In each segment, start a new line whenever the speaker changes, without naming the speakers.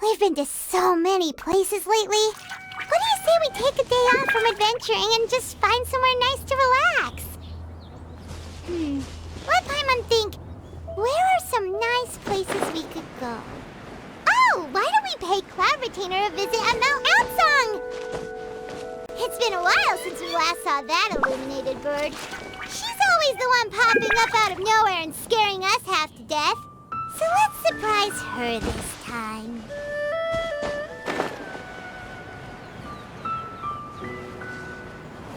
We've been to so many places lately. What do you say we take a day off from adventuring and just find somewhere nice to relax? Let Paimon think. Where are some nice places we could go? Oh, why don't we pay Cloud Retainer a visit at Mount Outsong? It's been a while since we last saw that illuminated bird. She's always the one popping up out of nowhere and scaring us half to death. So let's surprise her this time.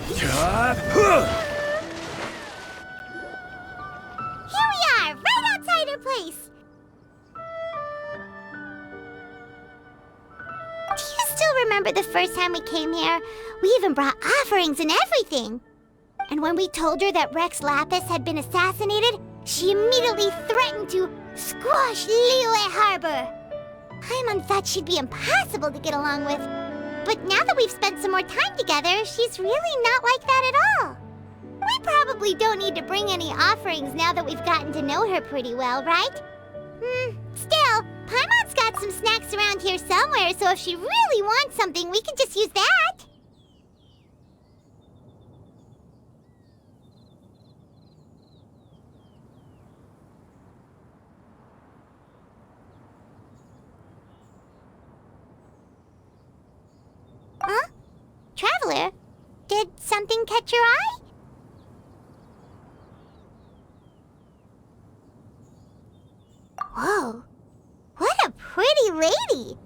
Here we are, right outside her place. Do you still remember the first time we came here? We even brought offerings and everything. And when we told her that Rex Lapis had been assassinated, she immediately threatened to squash Liyue Harbor. Paimon thought she'd be impossible to get along with. But now that we've spent some more time together, she's really not like that at all. We probably don't need to bring any offerings now that we've gotten to know her pretty well, right? Still, Paimon's got some snacks around here somewhere, so if she really wants something, we could just use that. Huh? Traveler? Did something catch your eye? Whoa. What a pretty lady!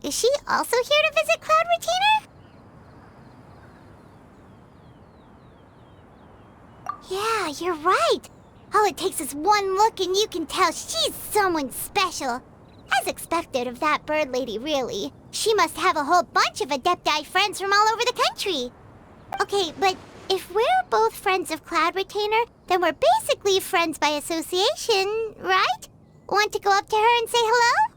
Is she also here to visit Cloud Retainer? Yeah, you're right. All it takes is one look and you can tell she's someone special. As expected of that bird lady, really. She must have a whole bunch of Adepti friends from all over the country. Okay, but if we're both friends of Cloud Retainer, then we're basically friends by association, right? Want to go up to her and say hello?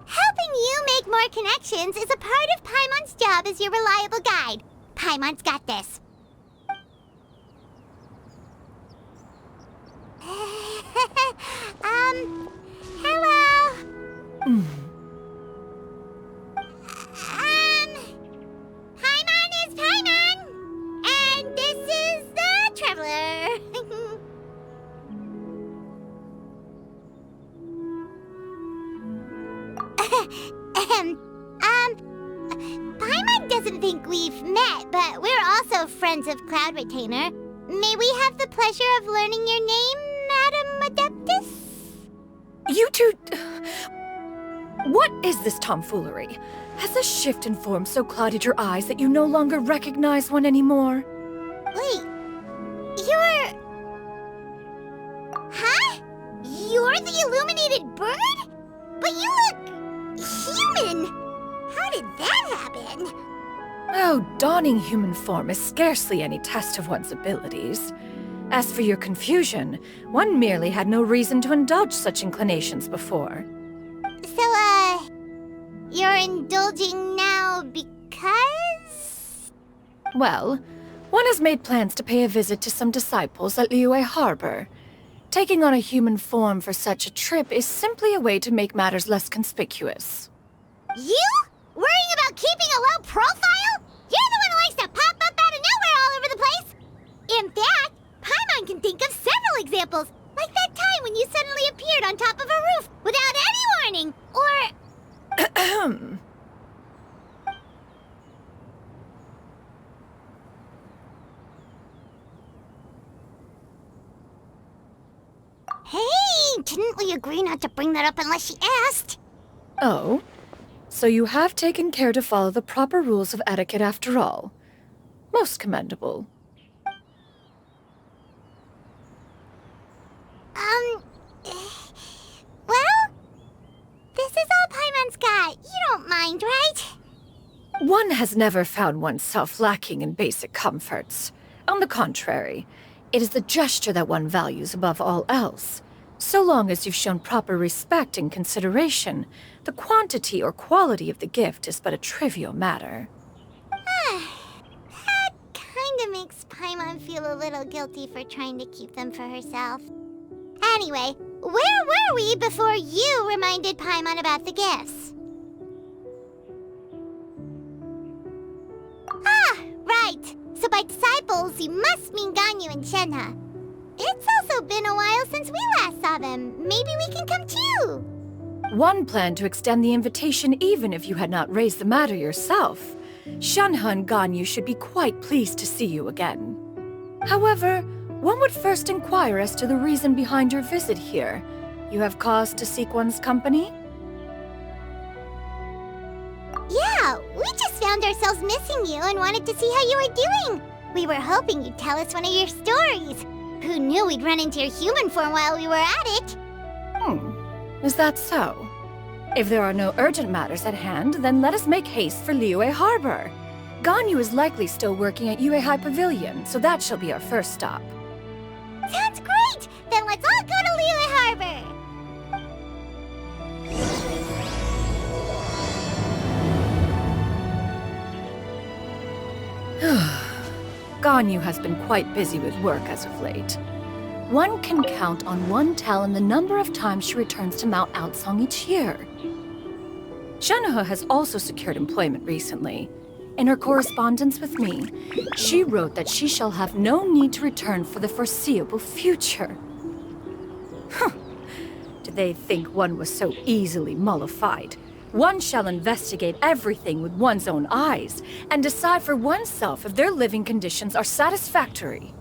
Helping you make more connections is a part of Paimon's job as your reliable guide. Paimon's got this. Hello? Paimon is Paimon! And this is the Traveler. Paimon doesn't think we've met, but we're also friends of Cloud Retainer. May we have the pleasure of learning your name, Madam Adeptus?
You two... What is this tomfoolery? Has the shift in form so clouded your eyes that you no longer recognize one anymore?
Wait, you're... Huh? You're the illuminated bird? But you look... human! How did that happen?
Oh, donning human form is scarcely any test of one's abilities. As for your confusion, one merely had no reason to indulge such inclinations before.
So, you're indulging now because?
Well, one has made plans to pay a visit to some disciples at Liyue Harbor. Taking on a human form for such a trip is simply a way to make matters less conspicuous.
You? Worrying about keeping a low profile? You're the one who likes to pop up out of nowhere all over the place! In fact, Paimon can think of several examples, like that time when you suddenly appeared on top of a roof without any warning, or... Hey, didn't we agree not to bring that up unless she asked?
Oh? So you have taken care to follow the proper rules of etiquette after all. Most commendable.
Well, this is all Paimon's got. You don't mind, right?
One has never found oneself lacking in basic comforts. On the contrary, it is the gesture that one values above all else. So long as you've shown proper respect and consideration, the quantity or quality of the gift is but a trivial matter.
That kinda makes Paimon feel a little guilty for trying to keep them for herself. Anyway, where were we before you reminded Paimon about the gifts? Ah, right. So by disciples, you must mean Ganyu and Shenhe. It's also been a while since we last saw them. Maybe we can come too.
One planned to extend the invitation even if you had not raised the matter yourself. Shenhe and Ganyu should be quite pleased to see you again. However, one would first inquire as to the reason behind your visit here. You have cause to seek one's company?
Yeah, we just found ourselves missing you and wanted to see how you were doing. We were hoping you'd tell us one of your stories. Who knew we'd run into your human form while we were at it?
Is that so? If there are no urgent matters at hand, then let us make haste for Liyue Harbor. Ganyu is likely still working at Yuehai Pavilion, so that shall be our first stop.
Sounds great! Then let's all go to Liyue Harbor!
Ganyu has been quite busy with work as of late. One can count on one tell the number of times she returns to Mount Outsong each year. Shenhe has also secured employment recently. In her correspondence with me, she wrote that she shall have no need to return for the foreseeable future. Did they think one was so easily mollified? One shall investigate everything with one's own eyes and decide for oneself if their living conditions are satisfactory.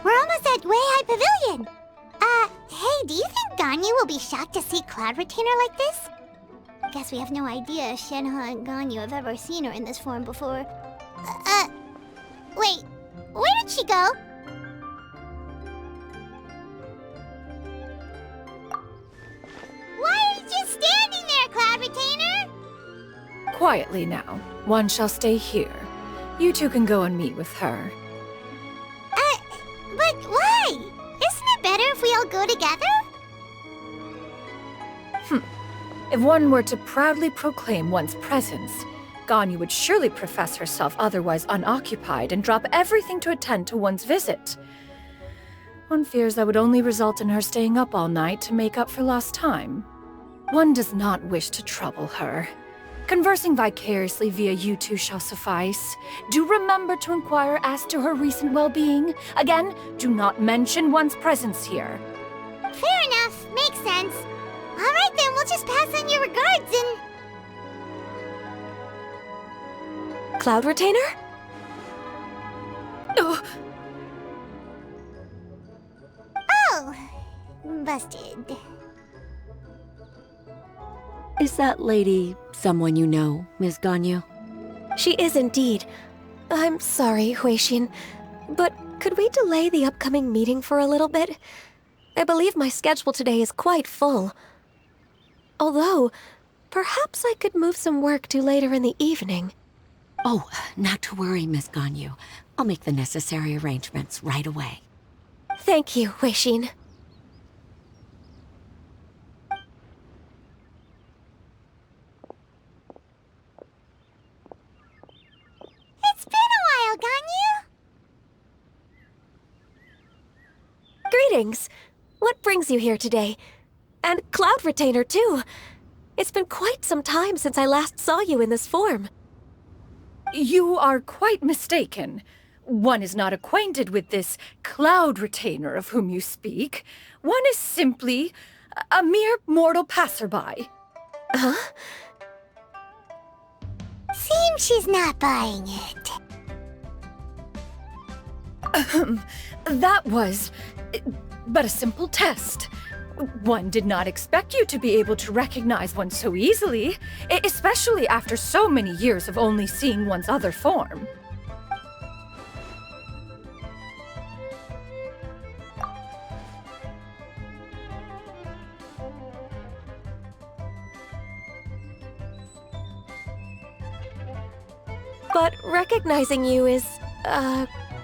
We're almost at Weihai Pavilion! Hey, do you think Ganyu will be shocked to see Cloud Retainer like this? Guess we have no idea if Shenhe and Ganyu have ever seen her in this form before. Wait, where did she go? Why are you just standing there, Cloud Retainer?
Quietly now. One shall stay here. You two can go and meet with her.
But why? Isn't it better if we all go together?
If one were to proudly proclaim one's presence, Ganyu would surely profess herself otherwise unoccupied and drop everything to attend to one's visit. One fears that would only result in her staying up all night to make up for lost time. One does not wish to trouble her. Conversing vicariously via you two shall suffice. Do remember to inquire as to her recent well-being. Again, do not mention one's presence here.
Fair enough. Makes sense. Alright then, we'll just pass on your regards and...
Cloud Retainer?
Oh,
Oh, busted.
Is that lady someone you know, Miss Ganyu?
She is indeed. I'm sorry, Huixin, but could we delay the upcoming meeting for a little bit? I believe my schedule today is quite full. Although, perhaps I could move some work to later in the evening.
Oh, not to worry, Miss Ganyu. I'll make the necessary arrangements right away.
Thank you, Huixin.
It's been a while, Ganyu.
Greetings. What brings you here today? And Cloud Retainer, too. It's been quite some time since I last saw you in this form.
you are quite mistaken. One is not acquainted with this Cloud Retainer of whom you speak. One is simply a mere mortal passerby.
Huh?
Seems she's not buying it.
That was but a simple test. One did not expect you to be able to recognize one so easily, especially after so many years of only seeing one's other form.
But recognizing you is,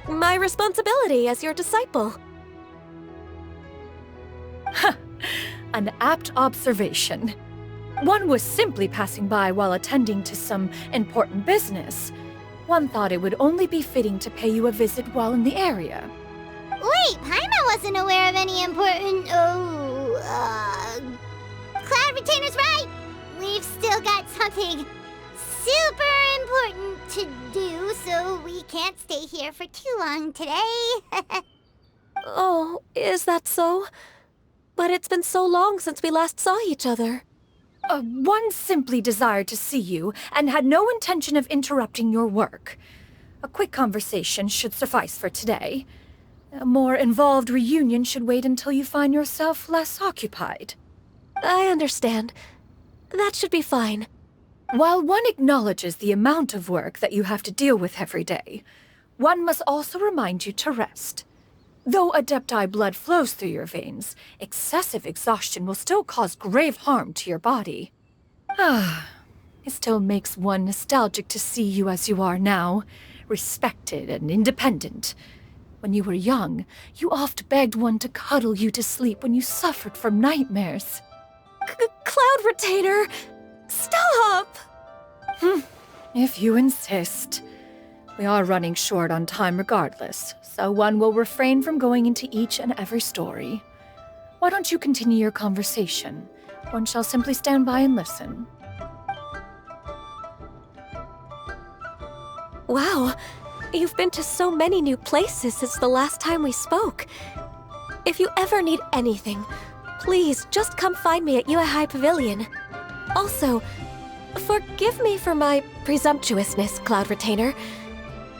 my responsibility as your disciple.
An apt observation. One was simply passing by while attending to some important business. One thought it would only be fitting to pay you a visit while in the area.
Wait, Paimon wasn't aware of any important. Cloud Retainer's right! We've still got something super important to do, so we can't stay here for too long today.
Oh, is that so? But it's been so long since we last saw each other.
One simply desired to see you and had no intention of interrupting your work. A quick conversation should suffice for today. A more involved reunion should wait until you find yourself less occupied.
I understand. That should be fine.
While one acknowledges the amount of work that you have to deal with every day, one must also remind you to rest. Though Adepti blood flows through your veins, excessive exhaustion will still cause grave harm to your body. It still makes one nostalgic to see you as you are now, respected and independent. When you were young, you oft begged one to cuddle you to sleep when you suffered from nightmares.
Cloud Retainer! Stop!
If you insist. We are running short on time regardless, so one will refrain from going into each and every story. Why don't you continue your conversation? One shall simply stand by and listen.
Wow, you've been to so many new places since the last time we spoke. If you ever need anything, please just come find me at Uehai Pavilion. Also, forgive me for my presumptuousness, Cloud Retainer,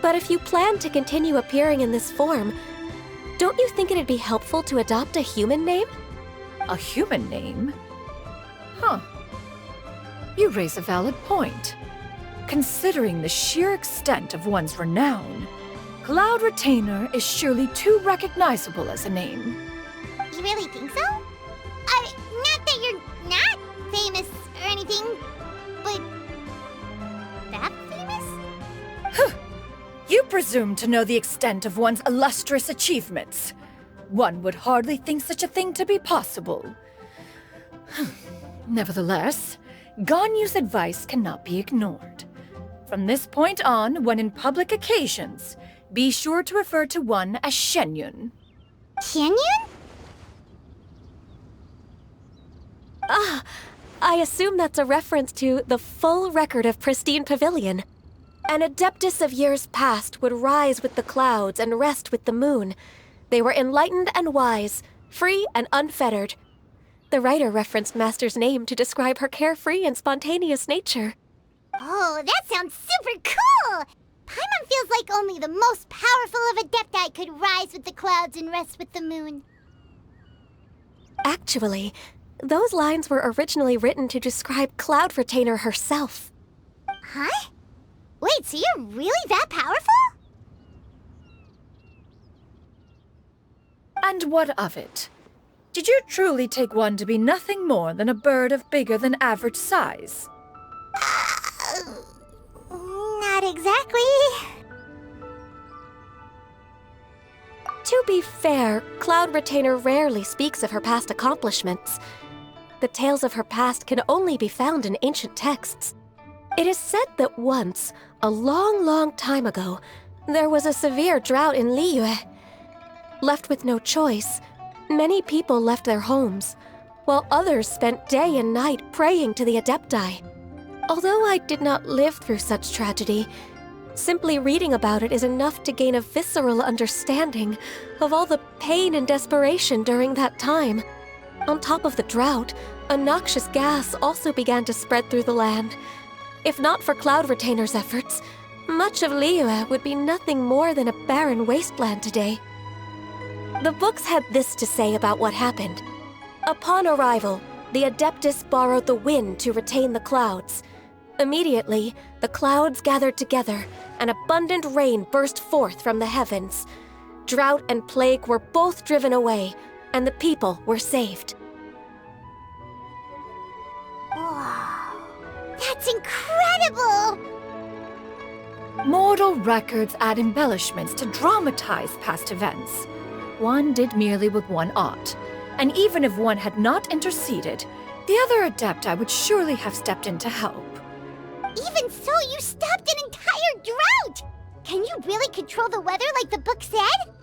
but if you plan to continue appearing in this form, don't you think it'd be helpful to adopt a human name?
A human name? Huh. You raise a valid point. Considering the sheer extent of one's renown, Cloud Retainer is surely too recognizable as a name.
You really think so? Not that you're not famous or anything, but that famous?
You presume to know the extent of one's illustrious achievements. One would hardly think such a thing to be possible. Nevertheless, Ganyu's advice cannot be ignored. From this point on, when in public occasions, be sure to refer to one as Xianyun.
Xianyun?
I assume that's a reference to the full record of Pristine Pavilion. An adeptus of years past would rise with the clouds and rest with the moon. They were enlightened and wise, free and unfettered. The writer referenced Master's name to describe her carefree and spontaneous nature.
Oh, that sounds super cool! Paimon feels like only the most powerful of Adepti could rise with the clouds and rest with the moon.
Actually, those lines were originally written to describe Cloud Retainer herself.
Huh? Wait, so you're really that powerful?
And what of it? Did you truly take one to be nothing more than a bird of bigger than average size?
Not exactly.
To be fair, Cloud Retainer rarely speaks of her past accomplishments. The tales of her past can only be found in ancient texts. It is said that once, a long, long time ago, there was a severe drought in Liyue. Left with no choice, many people left their homes, while others spent day and night praying to the Adepti. Although I did not live through such tragedy, simply reading about it is enough to gain a visceral understanding of all the pain and desperation during that time. On top of the drought, A noxious gas also began to spread through the land. If not for Cloud Retainer's efforts, much of Liyue would be nothing more than a barren wasteland today. The books had this to say about what happened. Upon arrival, the Adeptus borrowed the wind to retain the clouds. Immediately, the clouds gathered together, and abundant rain burst forth from the heavens. Drought and plague were both driven away, and the people were saved.
Wow, that's incredible!
Mortal records add embellishments to dramatize past events. One did merely with one ought, and even if one had not interceded, the other Adepti would surely have stepped in to help.
Even so, you stopped an entire drought! Can you really control the weather like the book said?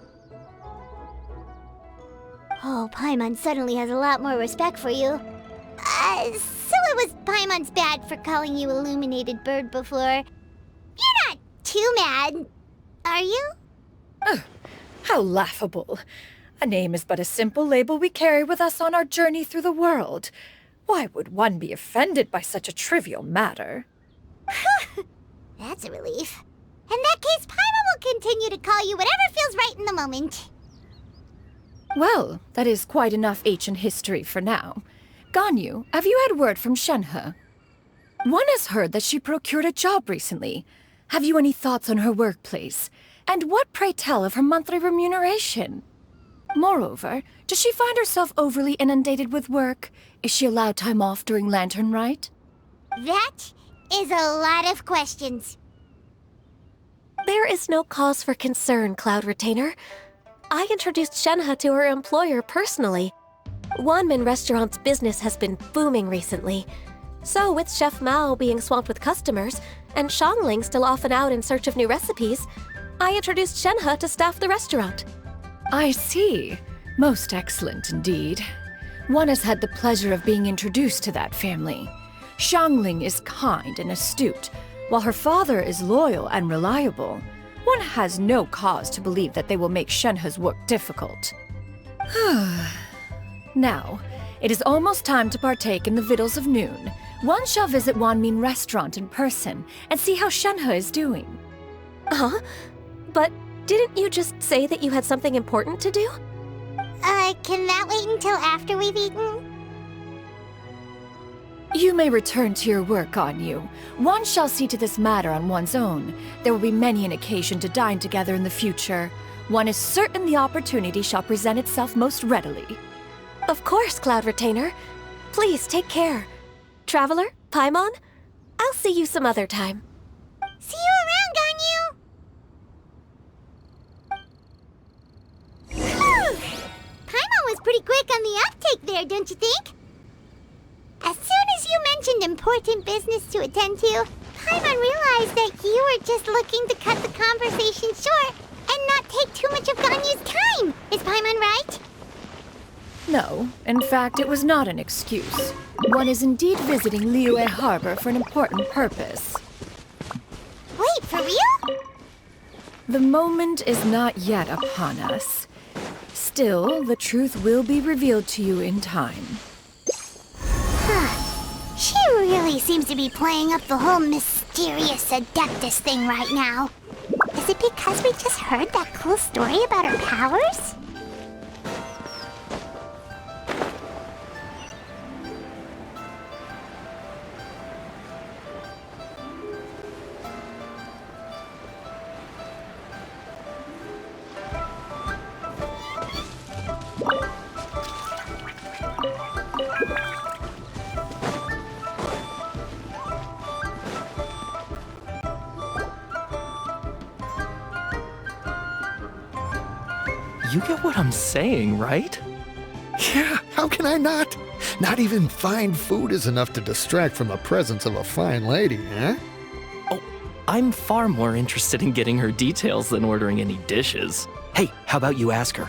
Oh, Paimon suddenly has a lot more respect for you. So it was Paimon's bad for calling you Illuminated Bird before. You're not too mad, are you?
How laughable. A name is but a simple label we carry with us on our journey through the world. Why would one be offended by such a trivial matter?
That's a relief. In that case, Paimon will continue to call you whatever feels right in the moment.
Well, that is quite enough ancient history for now. Ganyu, have you had word from Shenhe? One has heard that she procured a job recently. Have you any thoughts on her workplace? And what, pray tell, of her monthly remuneration? Moreover, does she find herself overly inundated with work? Is she allowed time off during Lantern Rite?
That is a lot of questions.
There is no cause for concern, Cloud Retainer. I introduced Shenhe to her employer personally. Wanmin Restaurant's business has been booming recently. So with Chef Mao being swamped with customers, and Xiangling still off and out in search of new recipes, I introduced Shenhe to staff the restaurant.
I see. Most excellent indeed. One has had the pleasure of being introduced to that family. Xiangling is kind and astute, while her father is loyal and reliable. One has no cause to believe that they will make Shenhe's work difficult. Now, it is almost time to partake in the victuals of noon. One shall visit Wanmin Restaurant in person and see how Shenhe is doing.
Huh? But didn't you just say that you had something important to do?
Can that wait until after we've eaten?
You may return to your work, Ganyu. One shall see to this matter on one's own. There will be many an occasion to dine together in the future. One is certain the opportunity shall present itself most readily.
Of course, Cloud Retainer. Please take care. Traveler, Paimon, I'll see you some other time.
See you around, Ganyu! Paimon was pretty quick on the uptake there, don't you think? As soon as you mentioned important business to attend to, Paimon realized that you were just looking to cut the conversation short and not take too much of Ganyu's time. Is Paimon right?
No, in fact, it was not an excuse. One is indeed visiting Liyue Harbor for an important purpose.
Wait, for real?
The moment is not yet upon us. Still, the truth will be revealed to you in time.
She really seems to be playing up the whole mysterious Adeptus thing right now. Is it because we just heard that cool story about her powers?
You get what I'm saying, right?
Yeah, how can I not? Not even fine food is enough to distract from the presence of a fine lady, eh?
Oh, I'm far more interested in getting her details than ordering any dishes. Hey, how about you ask her?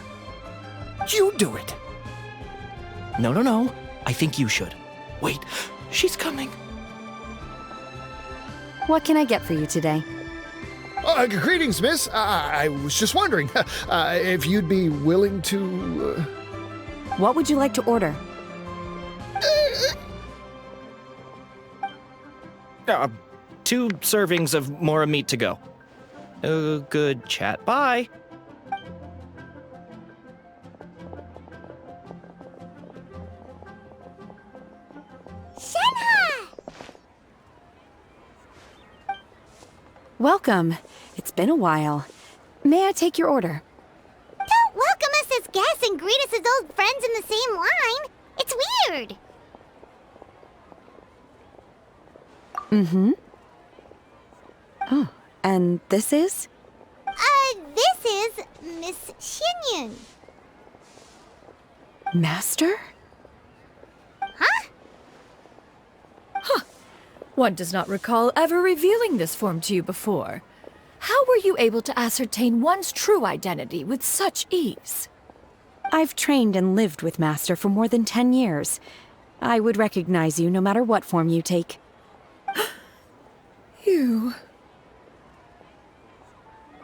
You do it!
No. I think you should. Wait, she's coming.
What can I get for you today?
Greetings, miss. I was just wondering if you'd be willing to...
What would you like to order?
2 servings of Mora meat to go. Oh, good chat. Bye.
Shenhe!
Welcome. It's been a while. May I take your order?
Don't welcome us as guests and greet us as old friends in the same line. It's weird.
Mm-hmm. Oh, and this is?
This is Miss Xianyun.
Master?
Huh?
One does not recall ever revealing this form to you before. How were you able to ascertain one's true identity with such ease?
I've trained and lived with Master for more than 10 years. I would recognize you no matter what form you take.
You...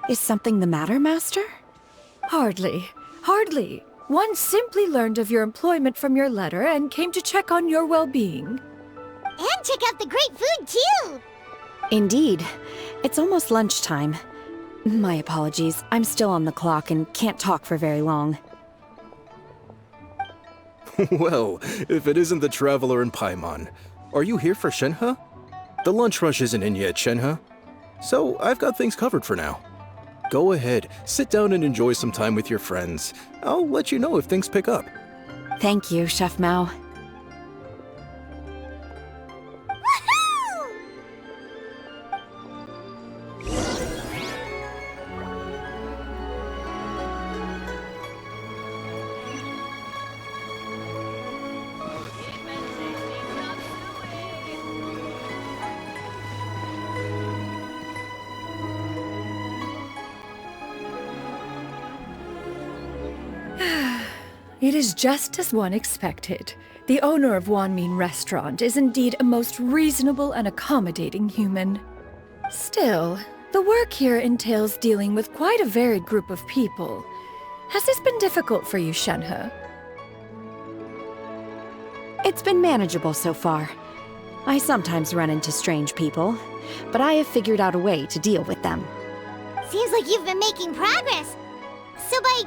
Is something the matter, Master?
Hardly. Hardly. One simply learned of your employment from your letter and came to check on your well-being.
And check out the great food, too.
Indeed. It's almost lunchtime. My apologies. I'm still on the clock and can't talk for very long.
Well, if it isn't the Traveler in Paimon, are you here for Shenhe? The lunch rush isn't in yet, Shenhe. So I've got things covered for now. Go ahead, sit down and enjoy some time with your friends. I'll let you know if things pick up.
Thank you, Chef Mao.
Woohoo!
It is just as one expected. The owner of Wanmin Restaurant is indeed a most reasonable and accommodating human. Still, the work here entails dealing with quite a varied group of people. Has this been difficult for you, Shenhe?
It's been manageable so far. I sometimes run into strange people, but I have figured out a way to deal with them.
Seems like you've been making progress. So by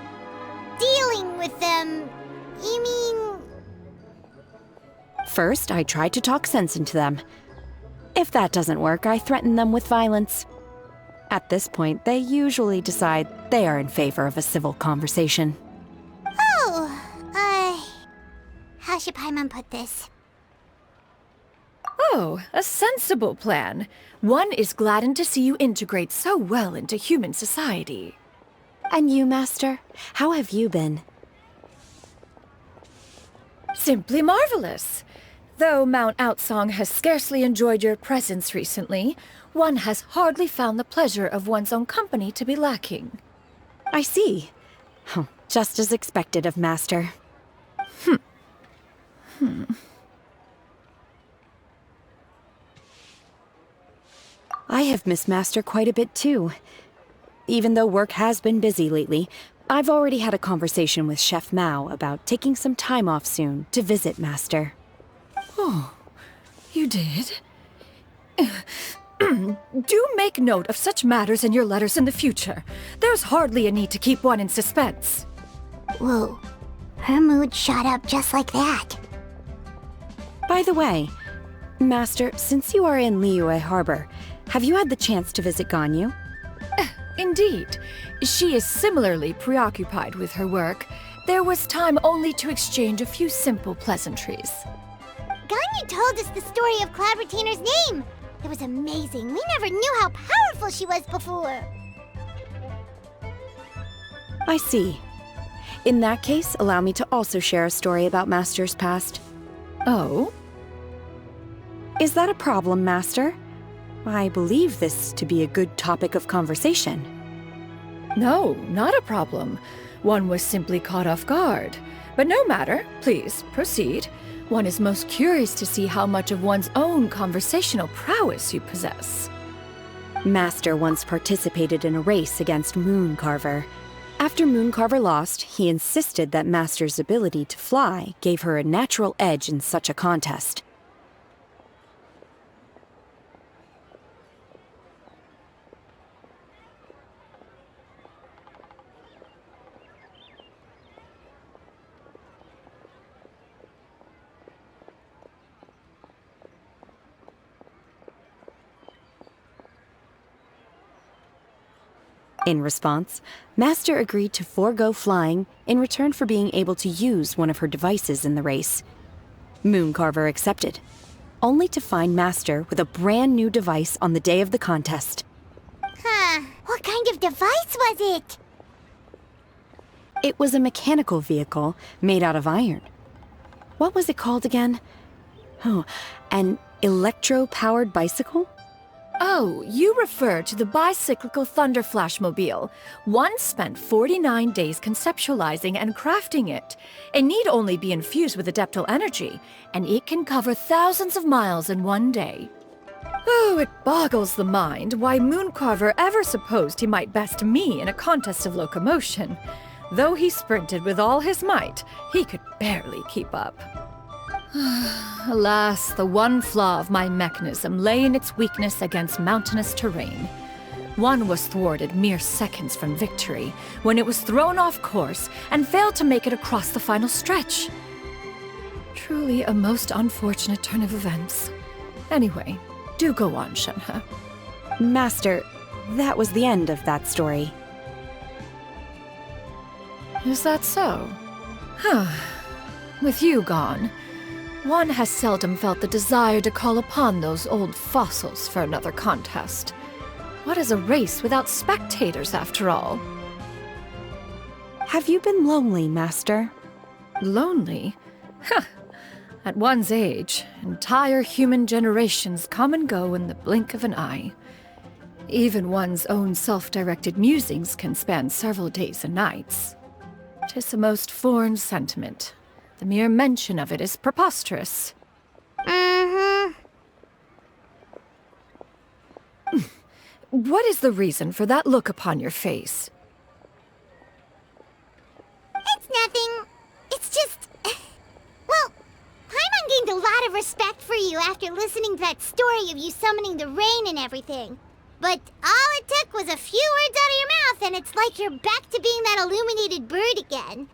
dealing with them, you mean...
First, I try to talk sense into them. If that doesn't work, I threaten them with violence. At this point, they usually decide they are in favor of a civil conversation.
Oh, how should Paimon put this?
Oh, a sensible plan. One is gladdened to see you integrate so well into human society.
And you, Master? How have you been?
Simply marvelous. Though Mount Outsong has scarcely enjoyed your presence recently, one has hardly found the pleasure of one's own company to be lacking.
I see. Oh, just as expected of Master. I have missed Master quite a bit too. Even though work has been busy lately, I've already had a conversation with Chef Mao about taking some time off soon to visit Master.
Oh, you did? Do make note of such matters in your letters in the future. There's hardly a need to keep one in suspense.
Whoa, her mood shot up just like that.
By the way, Master, since you are in Liyue Harbor, have you had the chance to visit Ganyu?
Indeed. She is similarly preoccupied with her work. There was time only to exchange a few simple pleasantries.
Ganyu told us the story of Cloud Retainer's name. It was amazing. We never knew how powerful she was before.
I see. In that case, allow me to also share a story about Master's past.
Oh?
Is that a problem, Master? I believe this to be a good topic of conversation.
No, not a problem. One was simply caught off guard. But no matter. Please, proceed. One is most curious to see how much of one's own conversational prowess you possess.
Master once participated in a race against Mooncarver. After Mooncarver lost, he insisted that Master's ability to fly gave her a natural edge in such a contest. In response, Master agreed to forego flying in return for being able to use one of her devices in the race. Mooncarver accepted, only to find Master with a brand new device on the day of the contest.
Huh. What kind of device was it?
It was a mechanical vehicle made out of iron. What was it called again? Oh, an electro-powered bicycle?
Oh, you refer to the bicyclical Thunder Flashmobile. One spent 49 days conceptualizing and crafting it. It need only be infused with adeptal energy, and it can cover thousands of miles in one day. Oh, it boggles the mind why Mooncarver ever supposed he might best me in a contest of locomotion. Though he sprinted with all his might, he could barely keep up. Alas, the one flaw of my mechanism lay in its weakness against mountainous terrain. One was thwarted mere seconds from victory, when it was thrown off course and failed to make it across the final stretch. Truly a most unfortunate turn of events. Anyway, do go on, Shenhe.
Master, that was the end of that story.
Is that so? Huh. With you gone, one has seldom felt the desire to call upon those old fossils for another contest. What is a race without spectators, after all?
Have you been lonely, Master?
Lonely? Huh. At one's age, entire human generations come and go in the blink of an eye. Even one's own self-directed musings can span several days and nights. 'Tis a most foreign sentiment. The mere mention of it is preposterous. What is the reason for that look upon your face?
It's nothing. It's just... Well, Paimon gained a lot of respect for you after listening to that story of you summoning the rain and everything. But all it took was a few words out of your mouth and it's like you're back to being that illuminated bird again.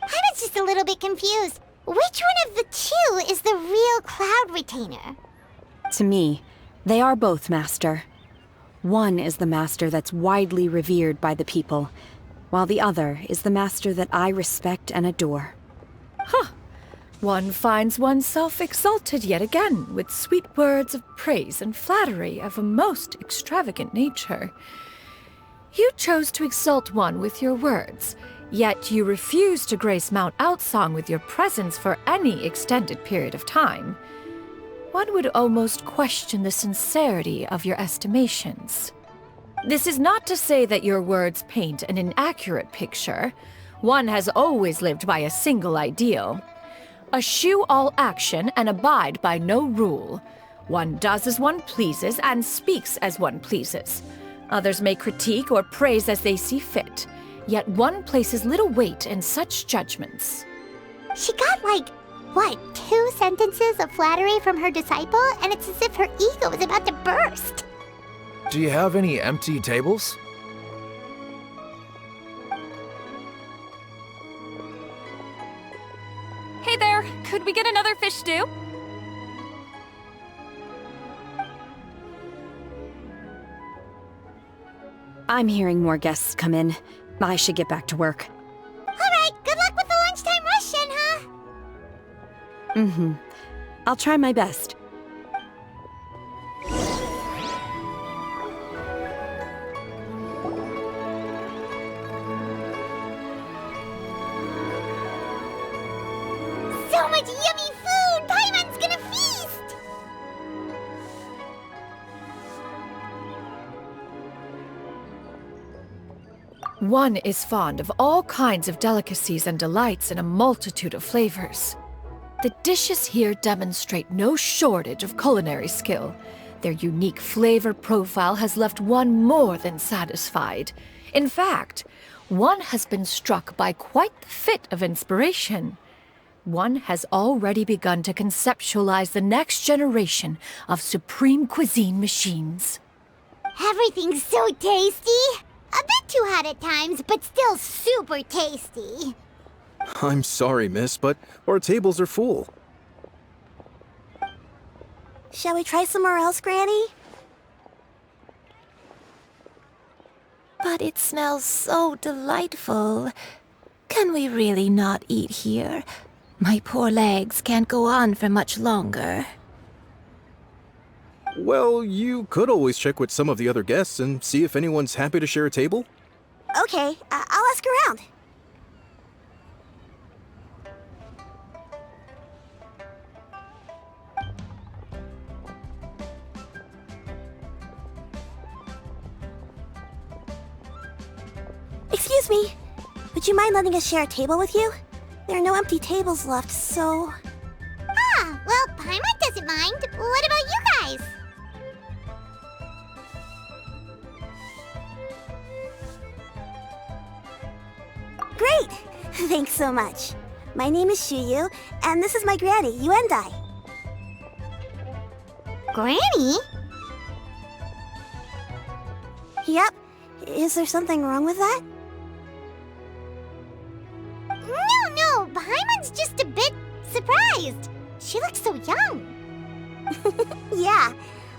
Paimon's just a little bit confused. Which one of the two is the real Cloud Retainer?
To me, they are both, Master. One is the Master that's widely revered by the people, while the other is the Master that I respect and adore.
Huh. One finds oneself exalted yet again with sweet words of praise and flattery of a most extravagant nature. You chose to exalt one with your words, yet you refuse to grace Mount Outsong with your presence for any extended period of time. One would almost question the sincerity of your estimations. This is not to say that your words paint an inaccurate picture. One has always lived by a single ideal. Eschew all action and abide by no rule. One does as one pleases and speaks as one pleases. Others may critique or praise as they see fit, yet one places little weight in such judgments.
She got what, 2 sentences of flattery from her disciple, and it's as if her ego is about to burst.
Do you have any empty tables?
Hey there, could we get another fish stew?
I'm hearing more guests come in. I should get back to work.
Alright, good luck with the lunchtime rush, Shenhe.
I'll try my best.
So much yummy food! Paimon's gonna feast!
One is fond of all kinds of delicacies and delights in a multitude of flavors. The dishes here demonstrate no shortage of culinary skill. Their unique flavor profile has left one more than satisfied. In fact, one has been struck by quite the fit of inspiration. One has already begun to conceptualize the next generation of supreme cuisine machines.
Everything's so tasty! A bit too hot at times, but still super tasty.
I'm sorry, miss, but our tables are full.
Shall we try somewhere else, Granny?
But
But it smells so delightful. Can we really not eat here? My poor legs can't go on for much longer.
Well, you could always check with some of the other guests and see if anyone's happy to share a table.
Okay, I'll ask around. Excuse me. Would you mind letting us share a table with you? There are no empty tables left, so... Ah, well, Paimon doesn't mind. What about you guys? Great! Thanks so much. My name is Xianyun, and this is my granny, Yuendai. Granny? Yep. Is there something wrong with that? No, Paimon's just a bit surprised. She looks so young. Yeah,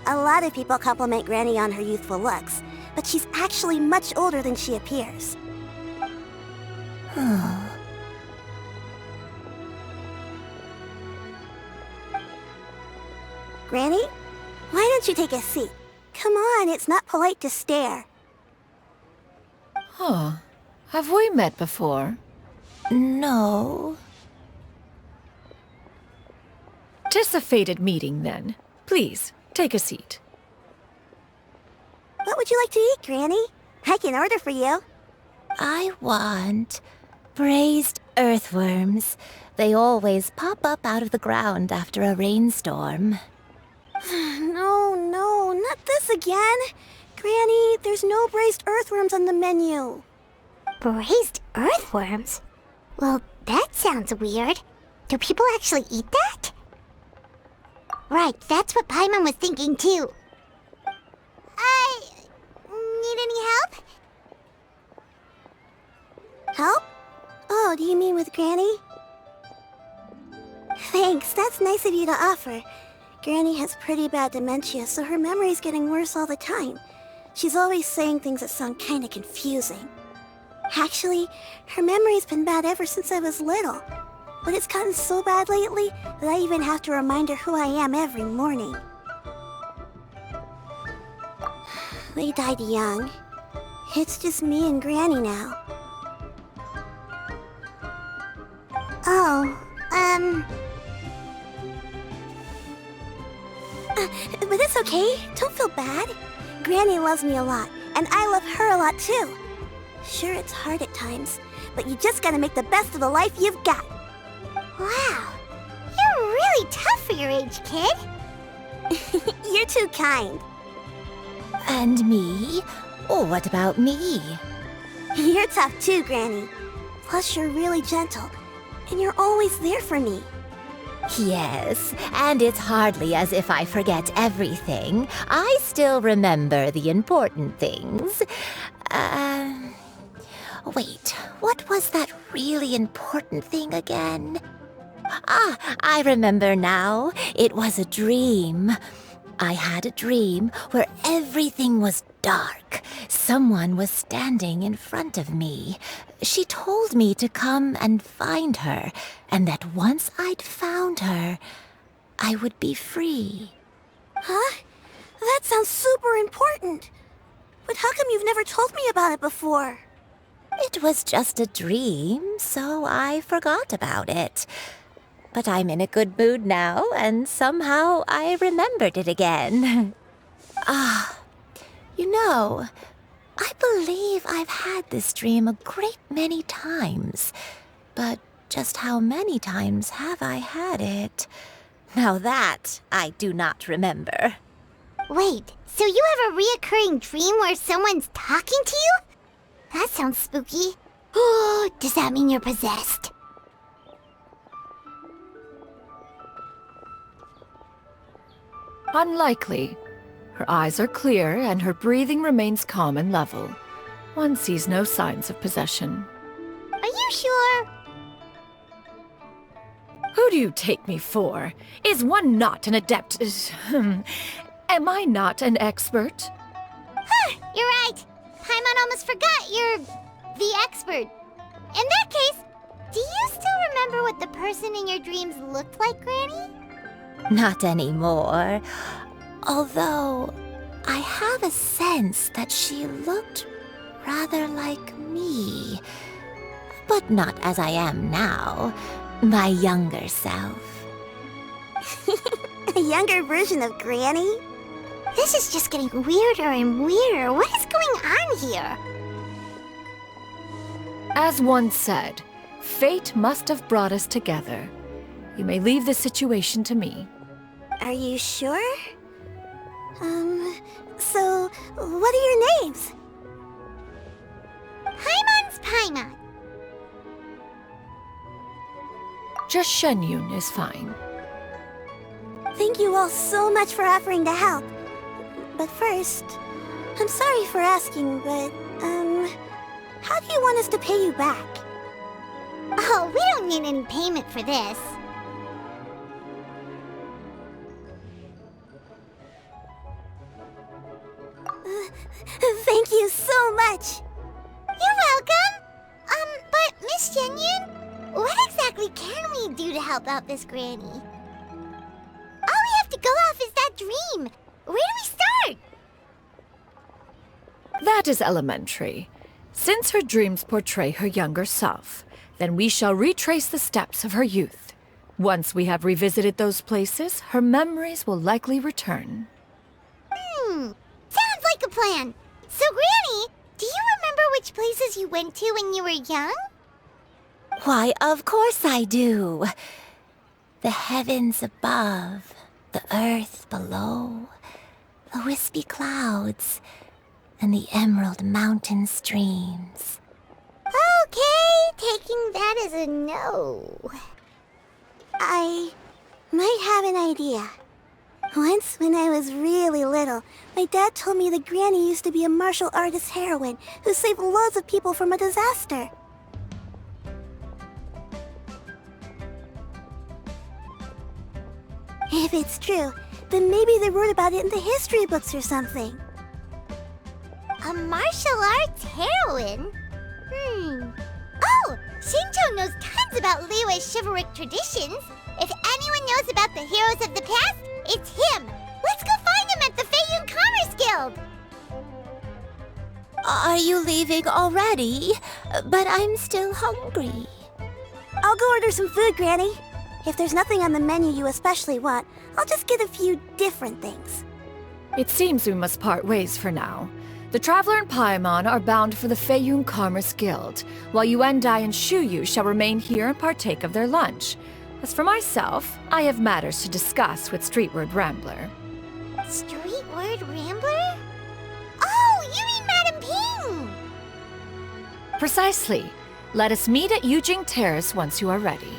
a lot of people compliment Granny on her youthful looks, but she's actually much older than she appears. Granny, why don't you take a seat? Come on, it's not polite to stare.
Huh. Have we met before?
No.
'Tis a fated meeting, then. Please, take a seat.
What would you like to eat, Granny? I can order for you.
I want braised earthworms. They always pop up out of the ground after a rainstorm.
No, not this again. Granny, there's no braised earthworms on the menu. Braised earthworms? Well, that sounds weird. Do people actually eat that? Right, that's what Paimon was thinking too. Need any help? Help? Oh, do you mean with Granny? Thanks, that's nice of you to offer. Granny has pretty bad dementia, so her memory's getting worse all the time. She's always saying things that sound kinda confusing. Actually, her memory's been bad ever since I was little. But it's gotten so bad lately that I even have to remind her who I am every morning. They died young. It's just me and Granny now. But it's okay. Don't feel bad. Granny loves me a lot, and I love her a lot too. Sure, it's hard at times, but you just gotta make the best of the life you've got. Wow, you're really tough for your age, kid. You're too kind.
And me? Oh, what about me?
You're tough too, Granny. Plus, you're really gentle, and you're always there for me.
Yes, and it's hardly as if I forget everything. I still remember the important things. Wait, what was that really important thing again? Ah, I remember now. It was a dream. I had a dream where everything was dark. Someone was standing in front of me. She told me to come and find her, and that once I'd found her, I would be free.
Huh? That sounds super important. But how come you've never told me about it before?
It was just a dream, so I forgot about it. But I'm in a good mood now, and somehow I remembered it again. You know, I believe I've had this dream a great many times. But just how many times have I had it? Now that I do not remember.
Wait, so you have a reoccurring dream where someone's talking to you? That sounds spooky. Oh, does that mean you're possessed?
Unlikely. Her eyes are clear and her breathing remains calm and level. One sees no signs of possession.
Are you sure?
Who do you take me for? Is one not an adept? Am I not an expert?
You're right. Paimon almost forgot you're the expert. In that case, do you still remember what the person in your dreams looked like, Granny?
Not anymore. Although, I have a sense that she looked rather like me. But not as I am now. My younger self.
A younger version of Granny? This is just getting weirder and weirder. What is going on here?
As one said, fate must have brought us together. You may leave the situation to me.
Are you sure? So, what are your names? Paimon's Paimon.
Just Xianyun is fine.
Thank you all so much for offering to help. But first, I'm sorry for asking, but, how do you want us to pay you back? Oh, we don't need any payment for this. Thank you so much. You're welcome. But Miss Xianyun, what exactly can we do to help out this granny? All we have to go off is that dream. Where do we start?
That is elementary. Since her dreams portray her younger self, then we shall retrace the steps of her youth. Once we have revisited those places, her memories will likely return.
Sounds like a plan. So, Granny, do you remember which places you went to when you were young?
Why, of course I do. The heavens above, the earth below, the wispy clouds, and the emerald mountain streams.
Okay, taking that as a no. I might have an idea. Once, when I was really little, my dad told me that Granny used to be a martial artist heroine who saved loads of people from a disaster. If it's true, then maybe they wrote about it in the history books or something. A martial arts heroine? Oh! Xingqiu knows tons about Liyue's chivalric traditions. If anyone knows about the heroes of the past, it's him! Let's go find him at the Xianyun Commerce Guild!
Are you leaving already? But I'm still hungry.
I'll go order some food, Granny. If there's nothing on the menu you especially want, I'll just get a few different things.
It seems we must part ways for now. The Traveler and Paimon are bound for the Xianyun Commerce Guild, while Yuendai and Shuyu shall remain here and partake of their lunch. As for myself, I have matters to discuss with Streetward Rambler.
Streetward Rambler? Oh, you mean Madame Ping!
Precisely. Let us meet at Yujing Terrace once you are ready.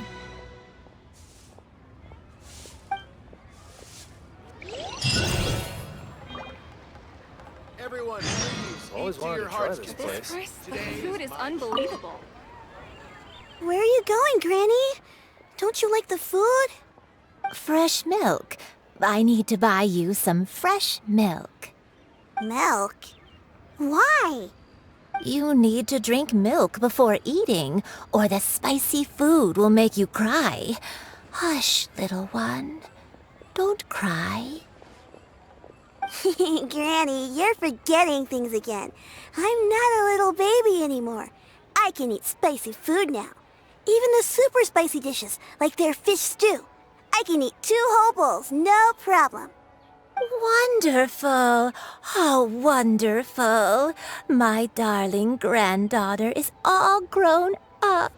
Everyone, please, always wanted to try this place.
The food is unbelievable.
Where are you going, Granny? Don't you like the food?
Fresh milk. I need to buy you some fresh milk.
Milk? Why?
You need to drink milk before eating, or the spicy food will make you cry. Hush, little one. Don't cry.
Granny, you're forgetting things again. I'm not a little baby anymore. I can eat spicy food now. Even the super spicy dishes, like their fish stew. I can eat 2 whole bowls, no problem.
Wonderful. How wonderful. My darling granddaughter is all grown up.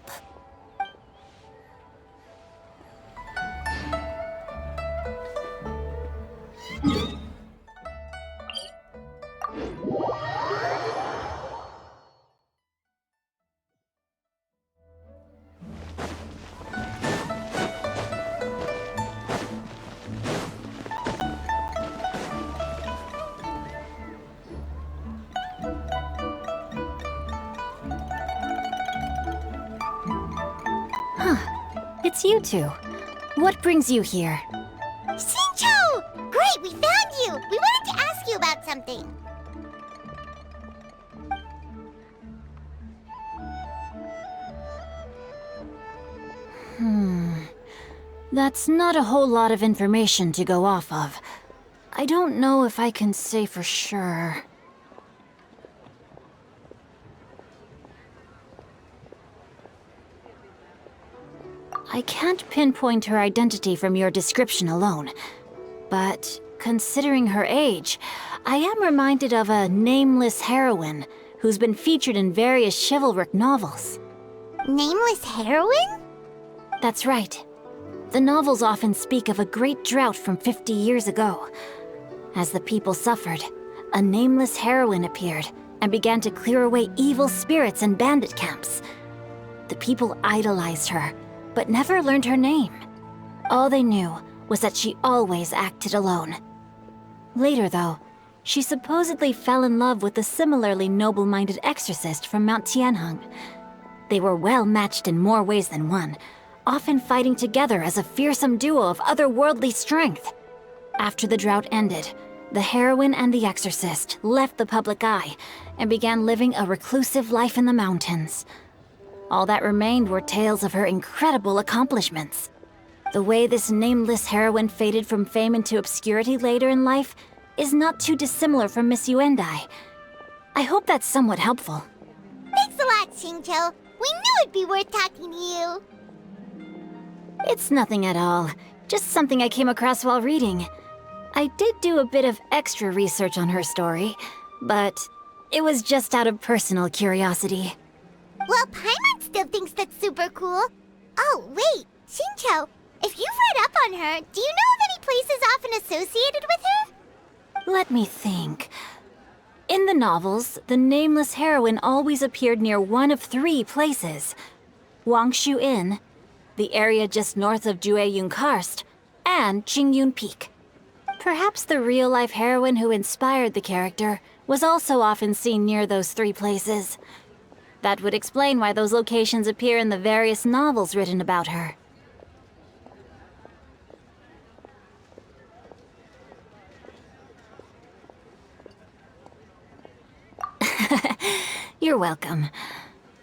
It's you two. What brings you here?
Xingqiu! Great, we found you! We wanted to ask you about something.
That's not a whole lot of information to go off of. I don't know if I can say for sure. I can't pinpoint her identity from your description alone, but considering her age, I am reminded of a nameless heroine who's been featured in various chivalric novels.
Nameless heroine?
That's right. The novels often speak of a great drought from 50 years ago. As the people suffered, a nameless heroine appeared and began to clear away evil spirits and bandit camps. The people idolized her, but never learned her name. All they knew was that she always acted alone. Later, though, she supposedly fell in love with a similarly noble-minded exorcist from Mount Tianheng. They were well matched in more ways than one, often fighting together as a fearsome duo of otherworldly strength. After the drought ended, the heroine and the exorcist left the public eye and began living a reclusive life in the mountains. All that remained were tales of her incredible accomplishments. The way this nameless heroine faded from fame into obscurity later in life is not too dissimilar from Miss Yuendai. I hope that's somewhat helpful.
Thanks a lot, Xingqiu. We knew it'd be worth talking to you.
It's nothing at all. Just something I came across while reading. I did do a bit of extra research on her story, but it was just out of personal curiosity.
Well, Paimon still thinks that's super cool. Oh, wait, Xingqiu, if you've read up on her, do you know of any places often associated with her?
Let me think. In the novels, the nameless heroine always appeared near one of 3 places. Wangshu Inn, the area just north of Jueyun Karst, and Qingyun Peak. Perhaps the real-life heroine who inspired the character was also often seen near those 3 places. That would explain why those locations appear in the various novels written about her. You're welcome.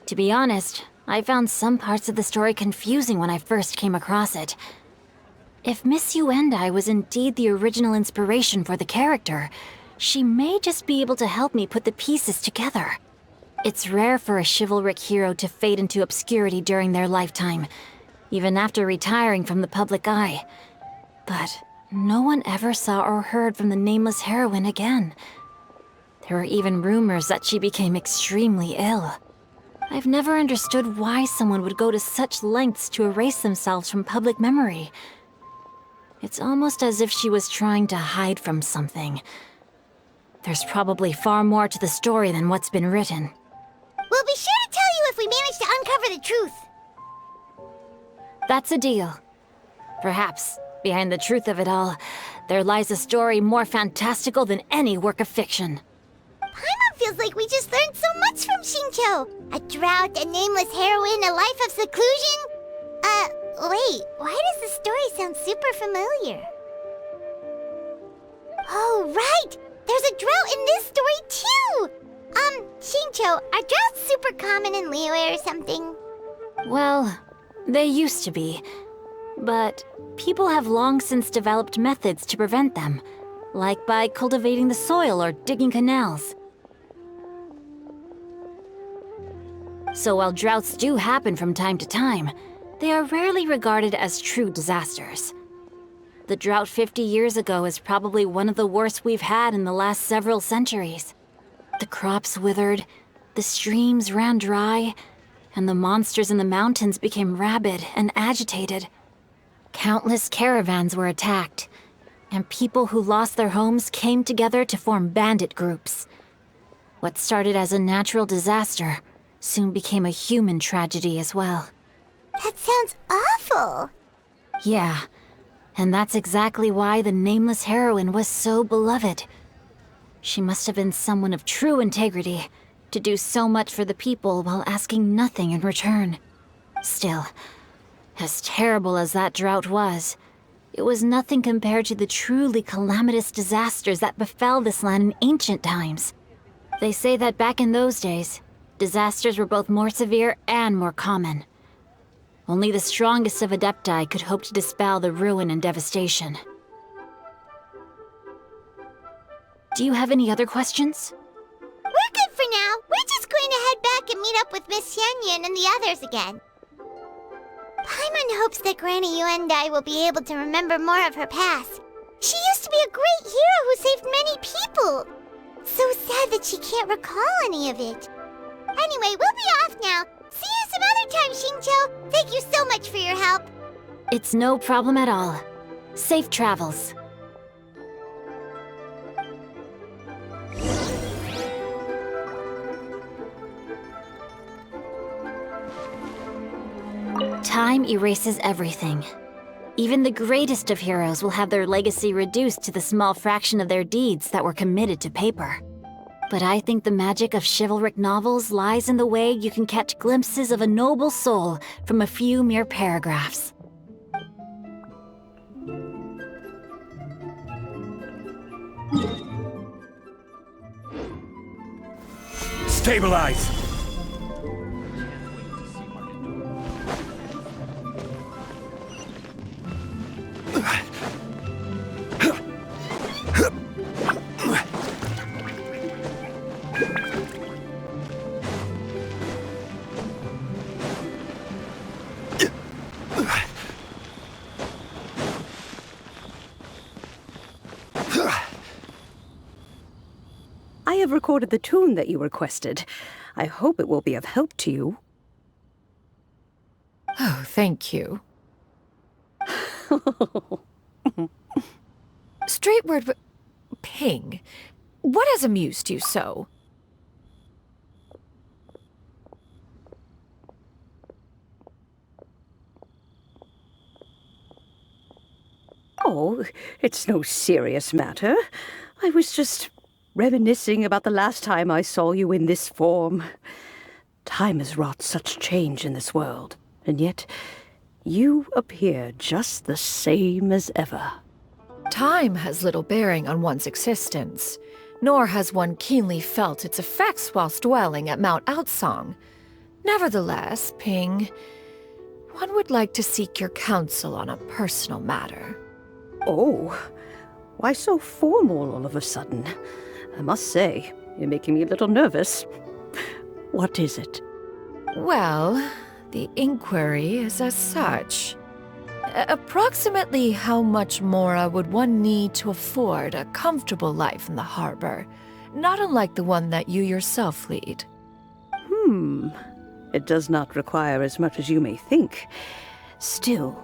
To be honest, I found some parts of the story confusing when I first came across it. If Miss Yuendai was indeed the original inspiration for the character, she may just be able to help me put the pieces together. It's rare for a chivalric hero to fade into obscurity during their lifetime, even after retiring from the public eye. But no one ever saw or heard from the nameless heroine again. There were even rumors that she became extremely ill. I've never understood why someone would go to such lengths to erase themselves from public memory. It's almost as if she was trying to hide from something. There's probably far more to the story than what's been written.
We'll be sure to tell you if we manage to uncover the truth.
That's a deal. Perhaps, behind the truth of it all, there lies a story more fantastical than any work of fiction.
Paimon feels like we just learned so much from Xingqiu. A drought, a nameless heroine, a life of seclusion. Wait, why does the story sound super familiar? Oh, right! There's a drought in this story, too! Xingqiu, are droughts super common in Liyue or something?
Well, they used to be. But people have long since developed methods to prevent them, like by cultivating the soil or digging canals. So while droughts do happen from time to time, they are rarely regarded as true disasters. The drought 50 years ago is probably one of the worst we've had in the last several centuries. The crops withered, the streams ran dry, and the monsters in the mountains became rabid and agitated. Countless caravans were attacked, and people who lost their homes came together to form bandit groups. What started as a natural disaster soon became a human tragedy as well.
That sounds awful.
Yeah, and that's exactly why the nameless heroine was so beloved. She must have been someone of true integrity, to do so much for the people while asking nothing in return. Still, as terrible as that drought was, it was nothing compared to the truly calamitous disasters that befell this land in ancient times. They say that back in those days, disasters were both more severe and more common. Only the strongest of Adepti could hope to dispel the ruin and devastation. Do you have any other questions?
We're good for now. We're just going to head back and meet up with Miss Xianyun and the others again. Paimon hopes that Granny Yuendai will be able to remember more of her past. She used to be a great hero who saved many people. So sad that she can't recall any of it. Anyway, we'll be off now. See you some other time, Xingqiu. Thank you so much for your help.
It's no problem at all. Safe travels. Time erases everything. Even the greatest of heroes will have their legacy reduced to the small fraction of their deeds that were committed to paper. But I think the magic of chivalric novels lies in the way you can catch glimpses of a noble soul from a few mere paragraphs.
Stabilize!
I have recorded the tune that you requested. I hope it will be of help to you.
Oh, thank you. Straight word, Ping. What has amused you so?
Oh, it's no serious matter. I was just reminiscing about the last time I saw you in this form. Time has wrought such change in this world, and yet you appear just the same as ever.
Time has little bearing on one's existence, nor has one keenly felt its effects whilst dwelling at Mount Outsong. Nevertheless, Ping, one would like to seek your counsel on a personal matter.
Oh, why so formal all of a sudden? I must say, you're making me a little nervous. What is it?
Well, the inquiry is as such. Approximately how much more would one need to afford a comfortable life in the harbor, not unlike the one that you yourself lead?
It does not require as much as you may think. Still,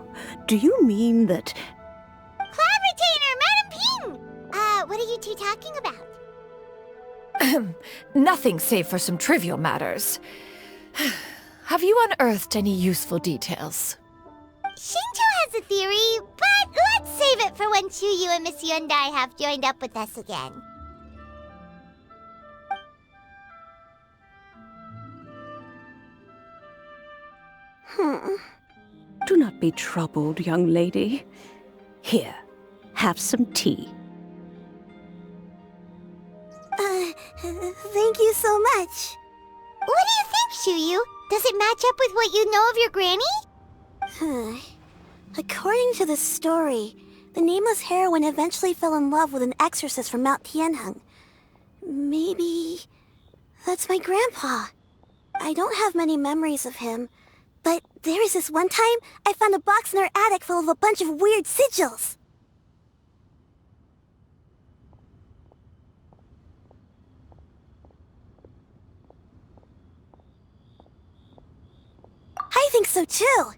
do you mean that...
Cloud Retainer, Madam Ping! What are you two talking about?
Nothing save for some trivial matters. Have you unearthed any useful details?
Xingqiu has a theory, but let's save it for when Chuyu and Miss Yuendai have joined up with us again.
Do not be troubled, young lady. Here, have some tea.
Thank you so much. What do you think, Chuyu? Does it match up with what you know of your granny?
According to the story, the nameless heroine eventually fell in love with an exorcist from Mount Tianheng. Maybe that's my grandpa. I don't have many memories of him, but there was this one time I found a box in our attic full of a bunch of weird sigils. I think so too.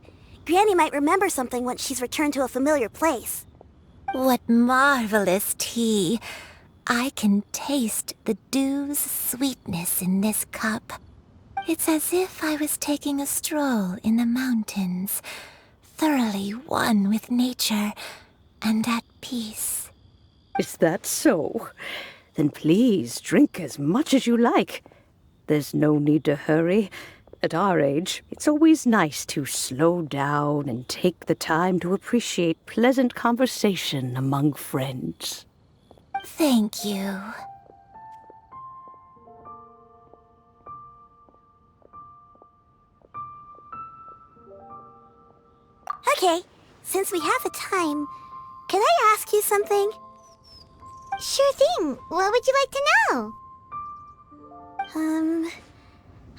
Granny might remember something once she's returned to a familiar place.
What marvelous tea. I can taste the dew's sweetness in this cup. It's as if I was taking a stroll in the mountains, thoroughly one with nature and at peace.
Is that so? Then please drink as much as you like. There's no need to hurry. At our age, it's always nice to slow down and take the time to appreciate pleasant conversation among friends.
Thank you.
Okay, since we have the time, can I ask you something?
Sure thing. What would you like to know?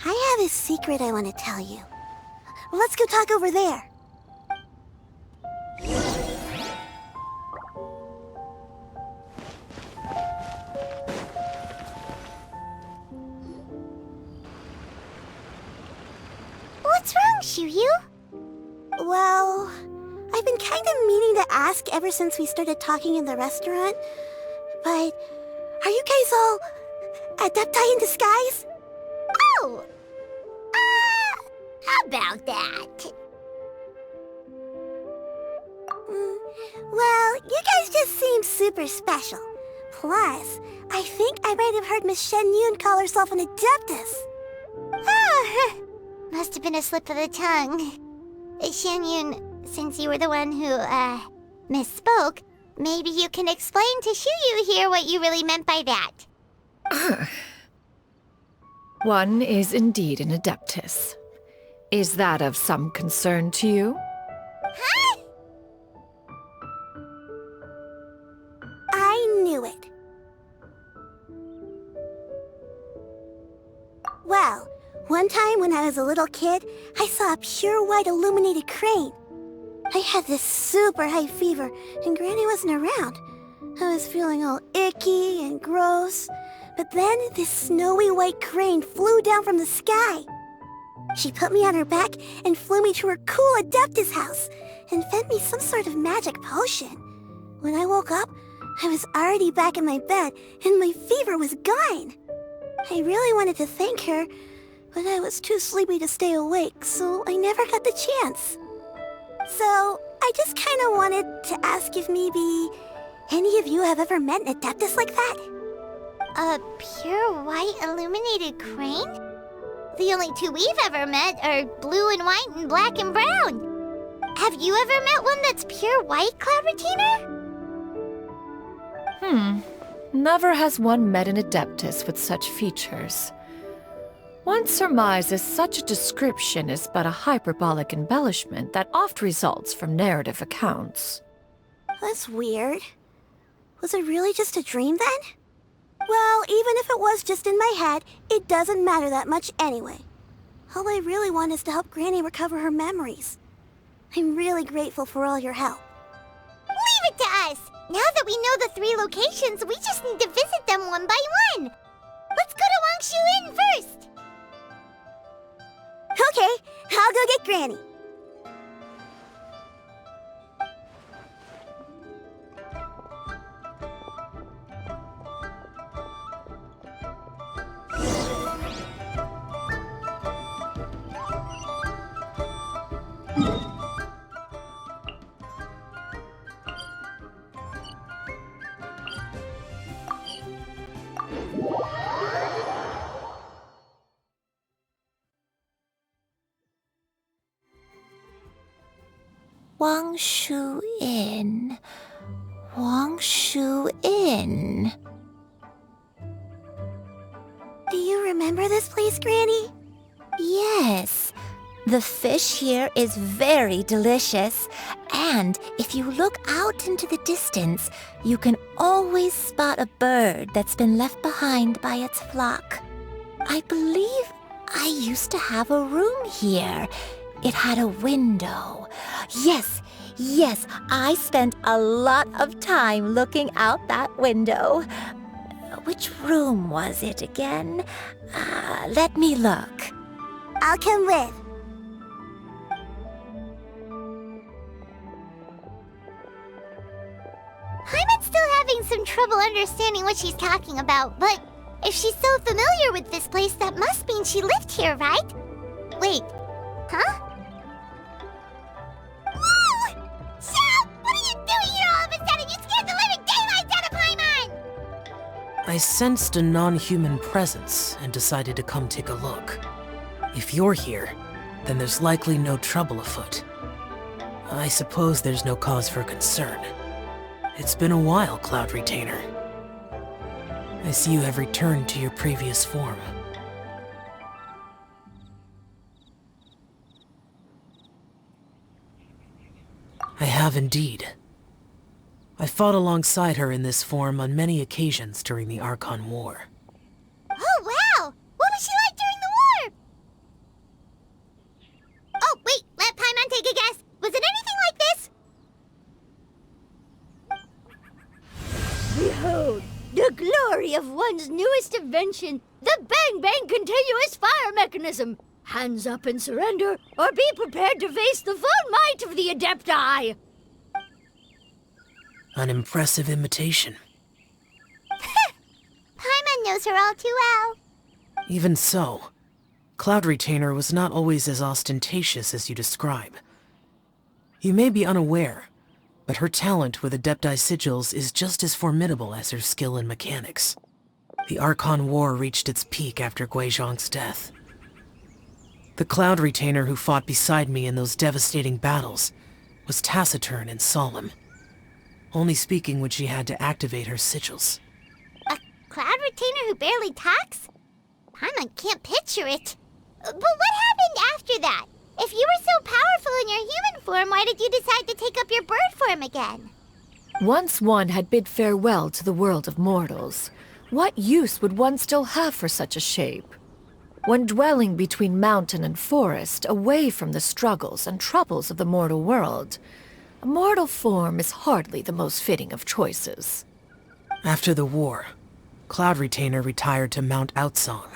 I have a secret I want to tell you. Let's go talk over there.
What's wrong, Xianyun?
Well, I've been kind of meaning to ask ever since we started talking in the restaurant, but are you guys all adepti in disguise?
Oh! How about that?
Well, you guys just seem super special. Plus, I think I might have heard Miss Xianyun call herself an adeptus.
Oh, must have been a slip of the tongue. Xianyun, since you were the one who, misspoke, maybe you can explain to Xianyun here what you really meant by that.
One is indeed an adeptus. Is that of some concern to you?
Huh?
I knew it. Well, one time when I was a little kid, I saw a pure white illuminated crane. I had this super high fever, and Granny wasn't around. I was feeling all icky and gross. But then this snowy white crane flew down from the sky. She put me on her back and flew me to her cool Adeptus house and fed me some sort of magic potion. When I woke up, I was already back in my bed and my fever was gone. I really wanted to thank her, but I was too sleepy to stay awake, so I never got the chance. So I just kind of wanted to ask if maybe any of you have ever met an Adeptus like that?
A pure white illuminated crane? The only two we've ever met are blue and white and black and brown. Have you ever met one that's pure white, Cloud Retainer?
Never has one met an adeptus with such features. One surmises such a description is but a hyperbolic embellishment that oft results from narrative accounts.
That's weird. Was it really just a dream then? Well, even if it was just in my head, it doesn't matter that much anyway. All I really want is to help Granny recover her memories. I'm really grateful for all your help.
Leave it to us! Now that we know the 3 locations, we just need to visit them one by one. Let's go to Wangshu Inn first.
Okay, I'll go get Granny.
Wangshu Inn. Wangshu Inn.
Do you remember this place, Granny?
Yes. The fish here is very delicious, and if you look out into the distance, you can always spot a bird that's been left behind by its flock. I believe I used to have a room here. It had a window. Yes, I spent a lot of time looking out that window. Which room was it again? Let me look.
I'll come with.
Paimon's still having some trouble understanding what she's talking about, but if she's so familiar with this place, that must mean she lived here, right? Wait, huh? Whoa! Shell! What are you doing here all of a sudden? You scared the living daylights out of Paimon!
I sensed a non-human presence and decided to come take a look. If you're here, then there's likely no trouble afoot. I suppose there's no cause for concern. It's been a while, Cloud Retainer. I see you have returned to your previous form. I have indeed. I fought alongside her in this form on many occasions during the Archon War.
Oh, wow! What was she like during the war? Oh, wait, let Paimon take a guess. Was it anything like this?
Behold, the glory of one's newest invention, the Bang Bang continuous fire mechanism. Hands up and surrender, or be prepared to face the full might of the Adepti.
An impressive imitation.
Paimon knows her all too well.
Even so, Cloud Retainer was not always as ostentatious as you describe. You may be unaware, but her talent with Adepti sigils is just as formidable as her skill in mechanics. The Archon War reached its peak after Guizhong's death. The Cloud Retainer who fought beside me in those devastating battles was taciturn and solemn, only speaking when she had to activate her sigils.
A Cloud Retainer who barely talks? Paimon can't picture it. But what happened after that? If you were so powerful in your human form, why did you decide to take up your bird form again?
Once one had bid farewell to the world of mortals, what use would one still have for such a shape? When dwelling between mountain and forest, away from the struggles and troubles of the mortal world, a mortal form is hardly the most fitting of choices.
After the war, Cloud Retainer retired to Mount Outsong,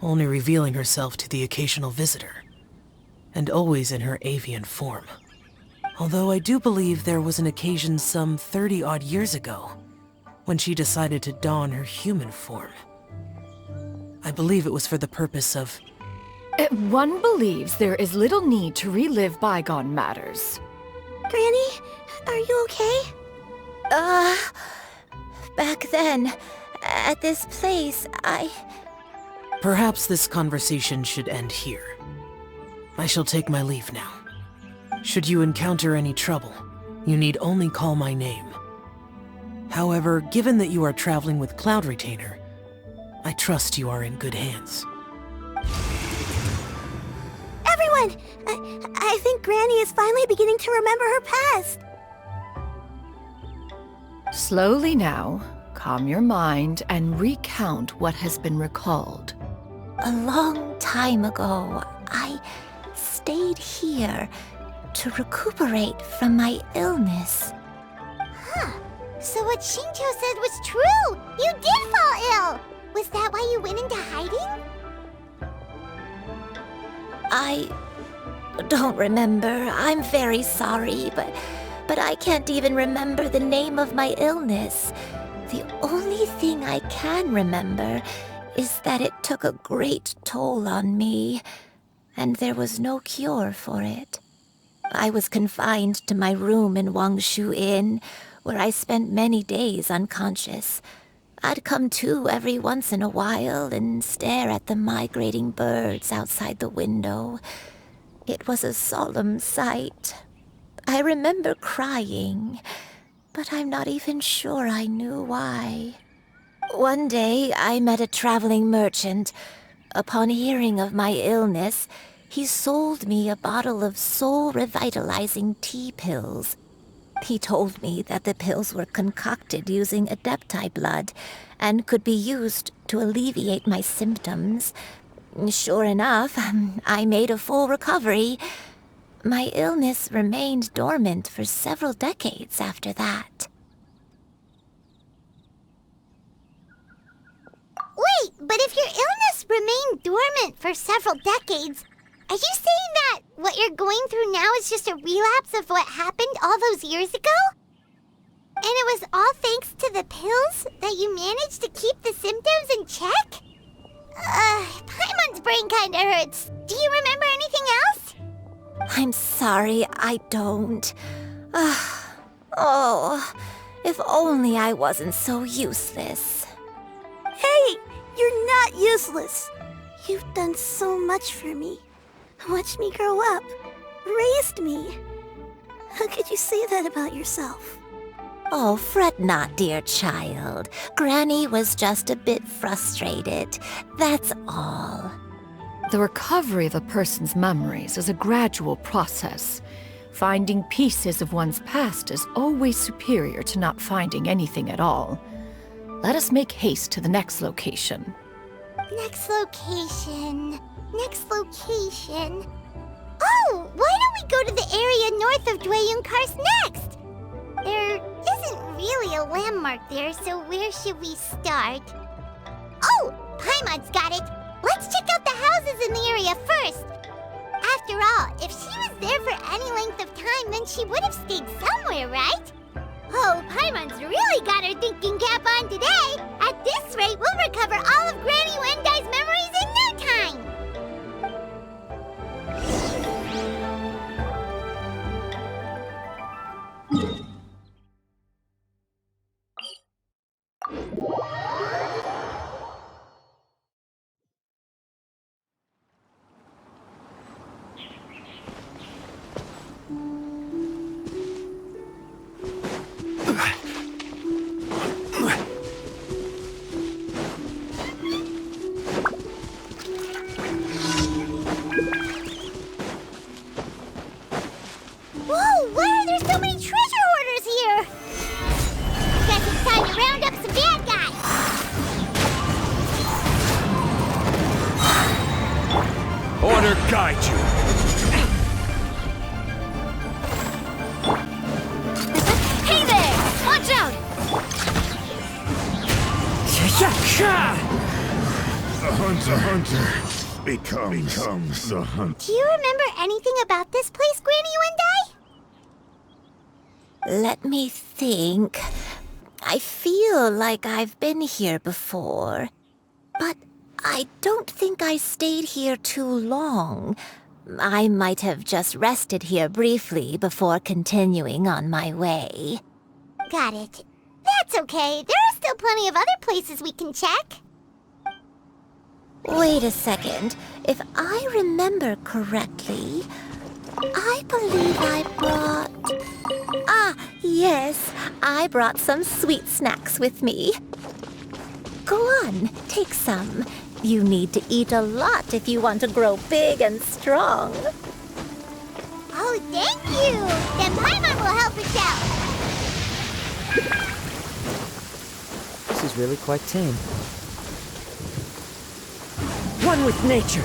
only revealing herself to the occasional visitor, and always in her avian form. Although I do believe there was an occasion some 30-odd years ago, when she decided to don her human form. I believe it was for the purpose of...
One believes there is little need to relive bygone matters.
Granny, are you okay?
Back then, at this place,
Perhaps this conversation should end here. I shall take my leave now. Should you encounter any trouble, you need only call my name. However, given that you are traveling with Cloud Retainer, I trust you are in good hands.
Everyone! I think Granny is finally beginning to remember her past.
Slowly now, calm your mind and recount what has been recalled.
A long time ago, I stayed here to recuperate from my illness.
Huh. So what Xingqiu said was true! You did fall ill! Was that why you went into hiding?
I don't remember. I'm very sorry, but I can't even remember the name of my illness. The only thing I can remember is that it took a great toll on me, and there was no cure for it. I was confined to my room in Wangshu Inn, where I spent many days unconscious. I'd come to every once in a while and stare at the migrating birds outside the window. It was a solemn sight. I remember crying, but I'm not even sure I knew why. One day, I met a traveling merchant. Upon hearing of my illness, he sold me a bottle of soul-revitalizing tea pills. He told me that the pills were concocted using Adepti blood and could be used to alleviate my symptoms. Sure enough, I made a full recovery. My illness remained dormant for several decades after that.
Wait, but if your illness remained dormant for several decades, are you saying that what you're going through now is just a relapse of what happened all those years ago? And it was all thanks to the pills that you managed to keep the symptoms in check? Paimon's brain kinda hurts. Do you remember anything else?
I'm sorry, I don't. Oh, if only I wasn't so useless.
Hey, you're not useless. You've done so much for me. Watched me grow up. Raised me. How could you say that about yourself?
Oh, fret not, dear child. Granny was just a bit frustrated. That's all.
The recovery of a person's memories is a gradual process. Finding pieces of one's past is always superior to not finding anything at all. Let us make haste to the next location.
Next location. Next location. Oh, why don't we go to the area north of Dwayunkars next? There isn't really a landmark there, so where should we start? Oh, Paimon's got it. Let's check out the houses in the area first. After all, if she was there for any length of time, then she would have stayed somewhere, right? Oh, Paimon's really got her thinking cap on today. At this rate, we'll recover all of Granny Wendai's memories in no time. Whoa, why are there so many treasure hoarders here? Guess it's time to round up some bad guys.
Order guide you.
Hey there! Watch out!
The hunter becomes the hunter.
Do you remember anything about this place, Granny Wendai?
Let me think. I feel like I've been here before, but I don't think I stayed here too long. I might have just rested here briefly before continuing on my way.
Got it. That's okay. There are still plenty of other places we can check.
Wait a second. If I remember correctly, I believe I brought... Ah, yes. I brought some sweet snacks with me. Go on, take some. You need to eat a lot if you want to grow big and strong.
Oh, thank you! Then Paimon will help us out.
This is really quite tame.
One with nature.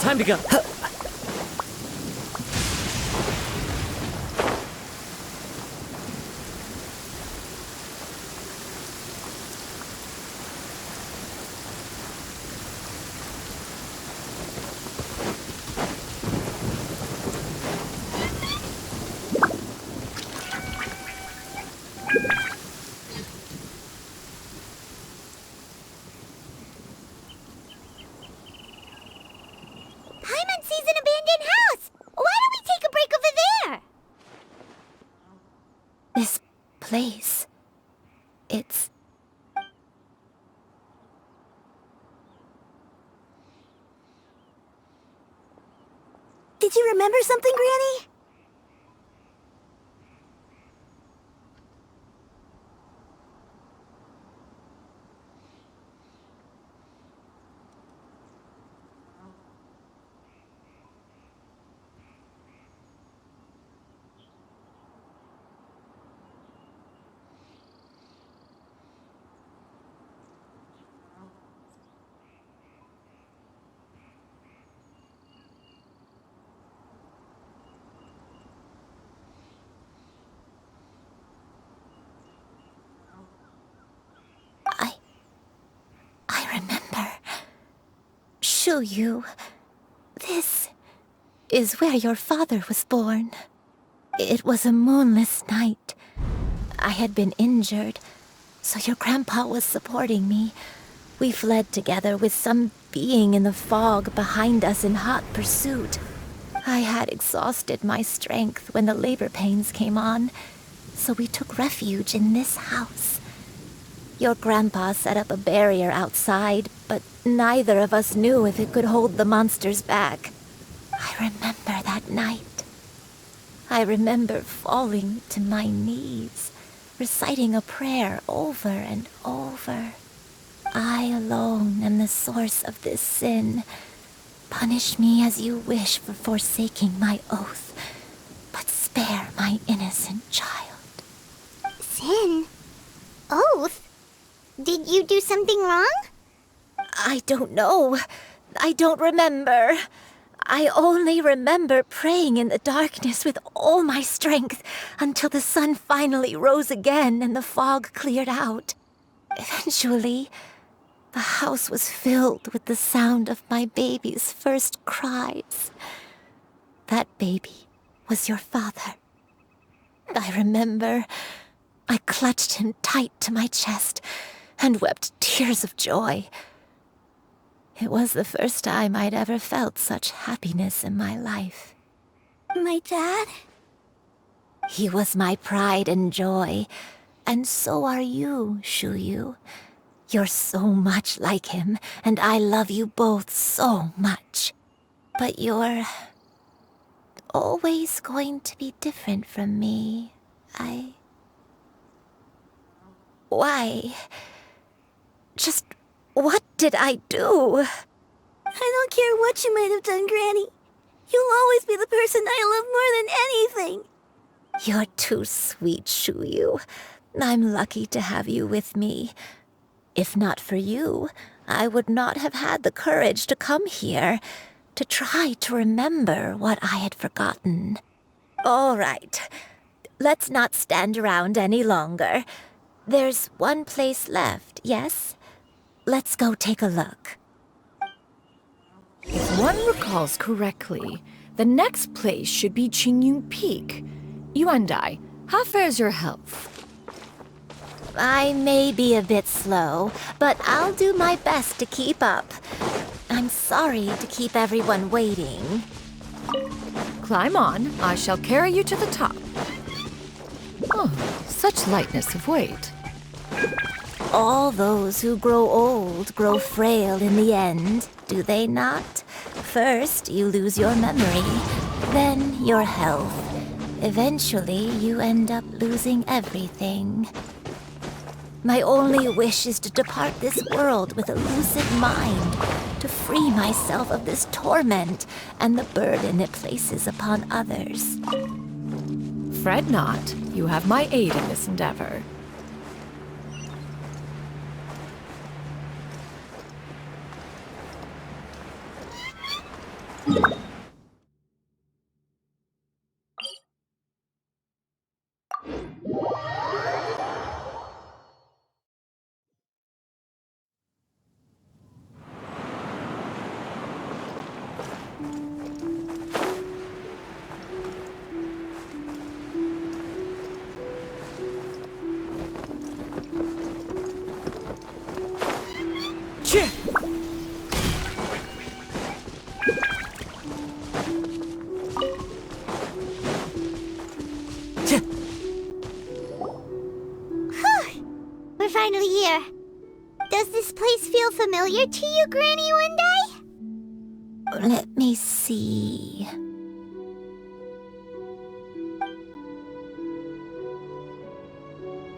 Time to go.
Paimon sees an abandoned house. Why don't we take a break over there?
This place... it's...
Did you remember something, Granny?
I remember. Shuyu, this is where your father was born. It was a moonless night. I had been injured, so your grandpa was supporting me. We fled together with some being in the fog behind us in hot pursuit. I had exhausted my strength when the labor pains came on, so we took refuge in this house. Your grandpa set up a barrier outside, but neither of us knew if it could hold the monsters back. I remember that night. I remember falling to my knees reciting a prayer over and over. I alone am the source of this sin. Punish me as you wish for forsaking my oath, but spare my innocent child.
Sin? Oath? Did you do something wrong?
I don't know. I don't remember. I only remember praying in the darkness with all my strength until the sun finally rose again and the fog cleared out. Eventually, the house was filled with the sound of my baby's first cries. That baby was your father. I remember I clutched him tight to my chest and wept tears of joy. It was the first time I'd ever felt such happiness in my life.
My dad?
He was my pride and joy, and so are you, Xianyun. You're so much like him, and I love you both so much. But you're always going to be different from me. Why? Just what did I do?
I don't care what you might have done, Granny. You'll always be the person I love more than anything.
You're too sweet, Xianyun. I'm lucky to have you with me. If not for you, I would not have had the courage to come here, to try to remember what I had forgotten. All right, let's not stand around any longer. There's one place left, yes? Let's go take a look.
If one recalls correctly, the next place should be Xianyun Peak. Yuandai, how fares your health?
I may be a bit slow, but I'll do my best to keep up. I'm sorry to keep everyone waiting.
Climb on. I shall carry you to the top. Oh, such lightness of weight.
All those who grow old grow frail in the end, do they not? First, you lose your memory, then your health. Eventually, you end up losing everything. My only wish is to depart this world with a lucid mind, to free myself of this torment and the burden it places upon others.
Fret not. You have my aid in this endeavor.
We're finally here. Does this place feel familiar to you, Granny Yuandai?
Let me see.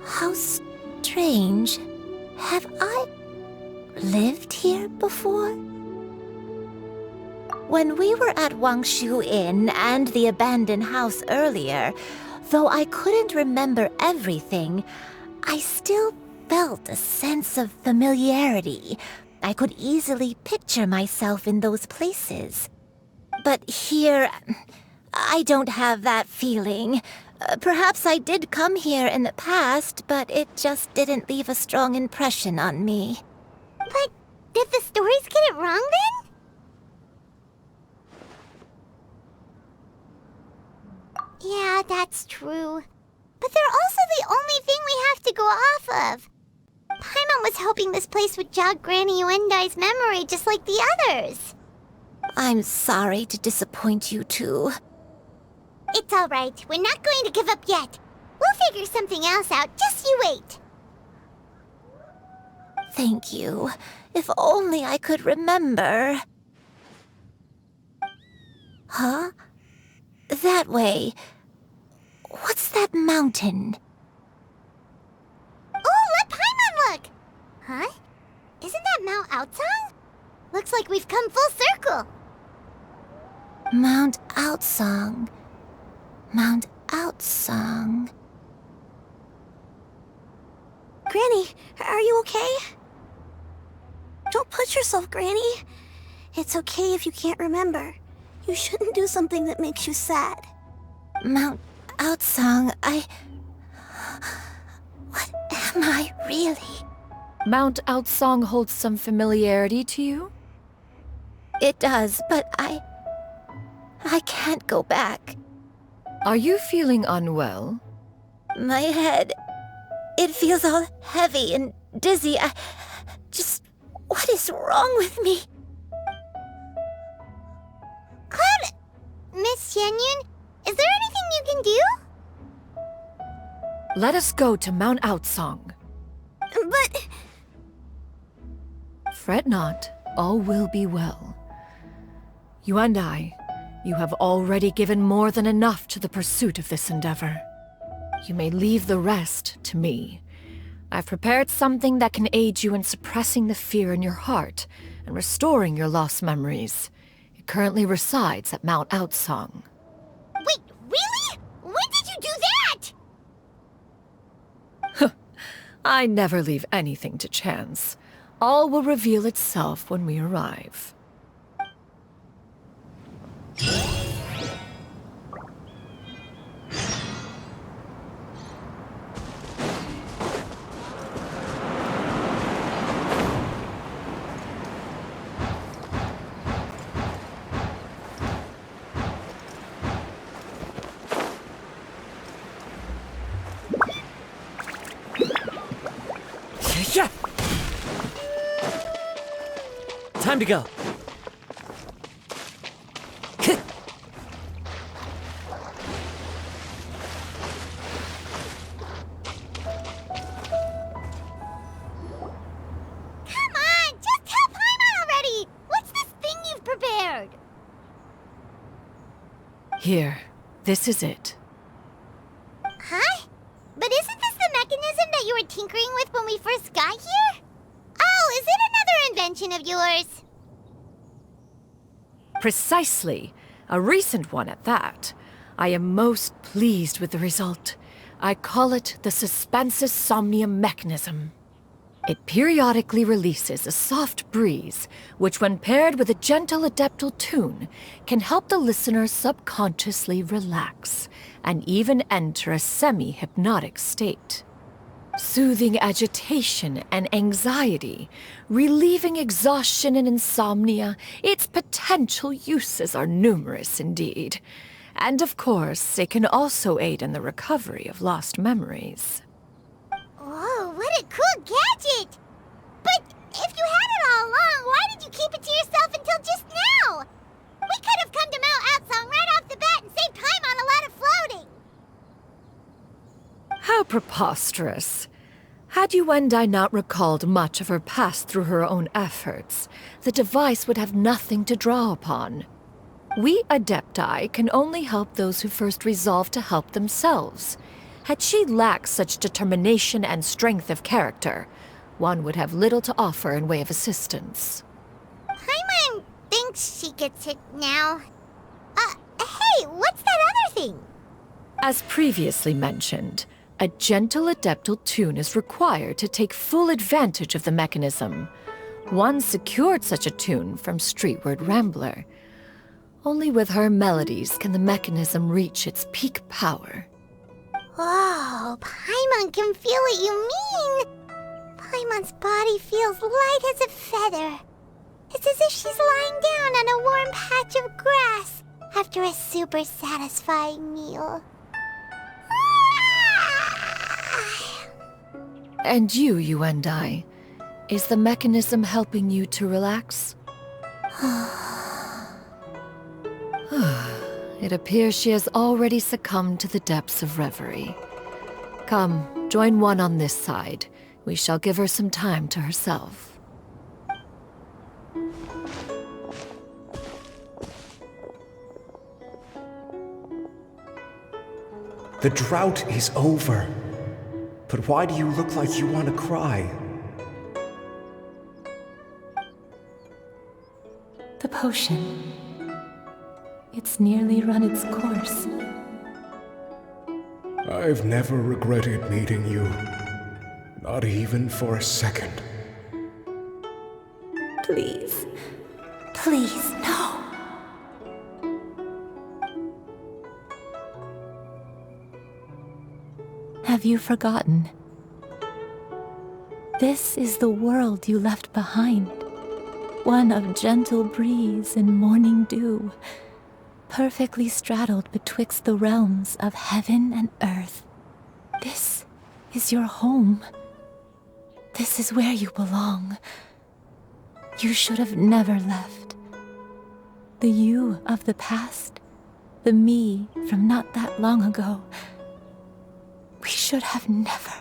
How strange. Have I lived here before? When we were at Wangshu Inn and the abandoned house earlier, though I couldn't remember everything, I still felt a sense of familiarity. I could easily picture myself in those places. But here, I don't have that feeling. Perhaps I did come here in the past, but it just didn't leave a strong impression on me.
But did the stories get it wrong then? Yeah, that's true. But they're also the only thing we have to go off of. Paimon was hoping this place would jog Granny Yuandai's memory just like the others.
I'm sorry to disappoint you two.
It's all right. We're not going to give up yet. We'll figure something else out. Just you wait.
Thank you. If only I could remember. Huh? That way. What's that mountain?
Outsong? Looks like we've come full circle.
Mount Outsong. Mount Outsong.
Granny, are you okay? Don't push yourself, Granny. It's okay if you can't remember. You shouldn't do something that makes you sad.
Mount Outsong, What am I really?
Mount Outsong holds some familiarity to you?
It does, but I can't go back.
Are you feeling unwell?
My head, it feels all heavy and dizzy. What is wrong with me?
Cloud, Miss Xianyun, is there anything you can do?
Let us go to Mount Outsong.
But...
Fret not, all will be well. You and I, you have already given more than enough to the pursuit of this endeavor. You may leave the rest to me. I've prepared something that can aid you in suppressing the fear in your heart and restoring your lost memories. It currently resides at Mount Outsong.
Wait, really? When did you do that?
I never leave anything to chance. All will reveal itself when we arrive.
Yeah. Time to go. Here, this is it.
Huh? But isn't this the mechanism that you were tinkering with when we first got here? Oh, is it another invention of yours?
Precisely. A recent one at that. I am most pleased with the result. I call it the Suspensus Somnium mechanism. It periodically releases a soft breeze, which when paired with a gentle adeptal tune, can help the listener subconsciously relax and even enter a semi-hypnotic state. Soothing agitation and anxiety, relieving exhaustion and insomnia, its potential uses are numerous indeed. And of course, it can also aid in the recovery of lost memories.
Whoa, what a cool gadget! But if you had it all along, why did you keep it to yourself until just now? We could have come to Mount Outsong right off the bat and saved time on a lot of floating.
How preposterous. Had you and I not recalled much of her past through her own efforts, the device would have nothing to draw upon. We Adepti can only help those who first resolve to help themselves. Had she lacked such determination and strength of character, one would have little to offer in way of assistance.
Paimon thinks she gets it now. Hey, what's that other thing?
As previously mentioned, a gentle adeptal tune is required to take full advantage of the mechanism. One secured such a tune from Streetward Rambler. Only with her melodies can the mechanism reach its peak power.
Whoa, Paimon can feel what you mean. Paimon's body feels light as a feather. It's as if she's lying down on a warm patch of grass after a super satisfying meal.
And you and I, is the mechanism helping you to relax? It appears she has already succumbed to the depths of reverie. Come, join one on this side. We shall give her some time to herself.
The drought is over. But why do you look like you want to cry?
potion. It's nearly run its course.
I've never regretted meeting you. Not even for a second.
Please. Please, no. Have you forgotten? This is the world you left behind. One of gentle breeze and morning dew, perfectly straddled betwixt the realms of heaven and earth. This is your home. This is where you belong. You should have never left. The you of the past, the me from not that long ago, we should have never.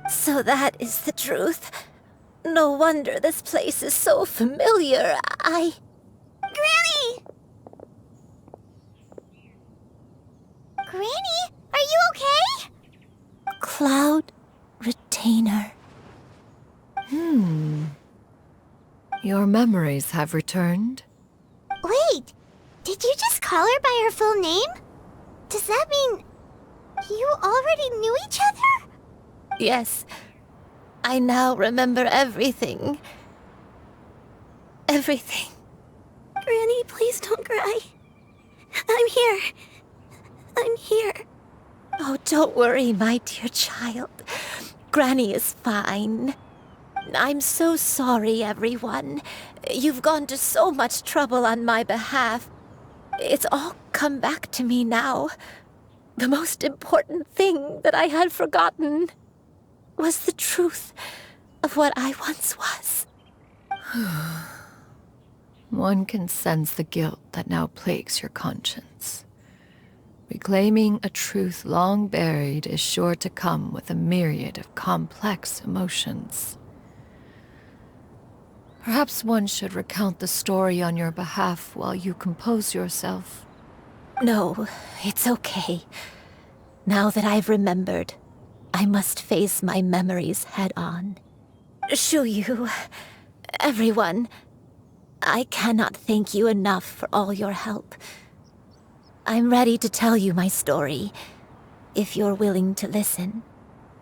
So that is the truth. No wonder this place is so familiar.
Granny! Granny, are you okay?
Cloud Retainer.
Your memories have returned?
Wait, did you just call her by her full name? Does that mean you already knew each other?
Yes. I now remember everything. Everything.
Granny, please don't cry. I'm here. I'm here.
Oh, don't worry, my dear child. Granny is fine. I'm so sorry, everyone. You've gone to so much trouble on my behalf. It's all come back to me now. The most important thing that I had forgotten was the truth of what I once was.
One can sense the guilt that now plagues your conscience. Reclaiming a truth long buried is sure to come with a myriad of complex emotions. Perhaps one should recount the story on your behalf while you compose yourself.
No, it's okay. Now that I've remembered, I must face my memories head on. Xianyun, everyone, I cannot thank you enough for all your help. I'm ready to tell you my story, if you're willing to listen.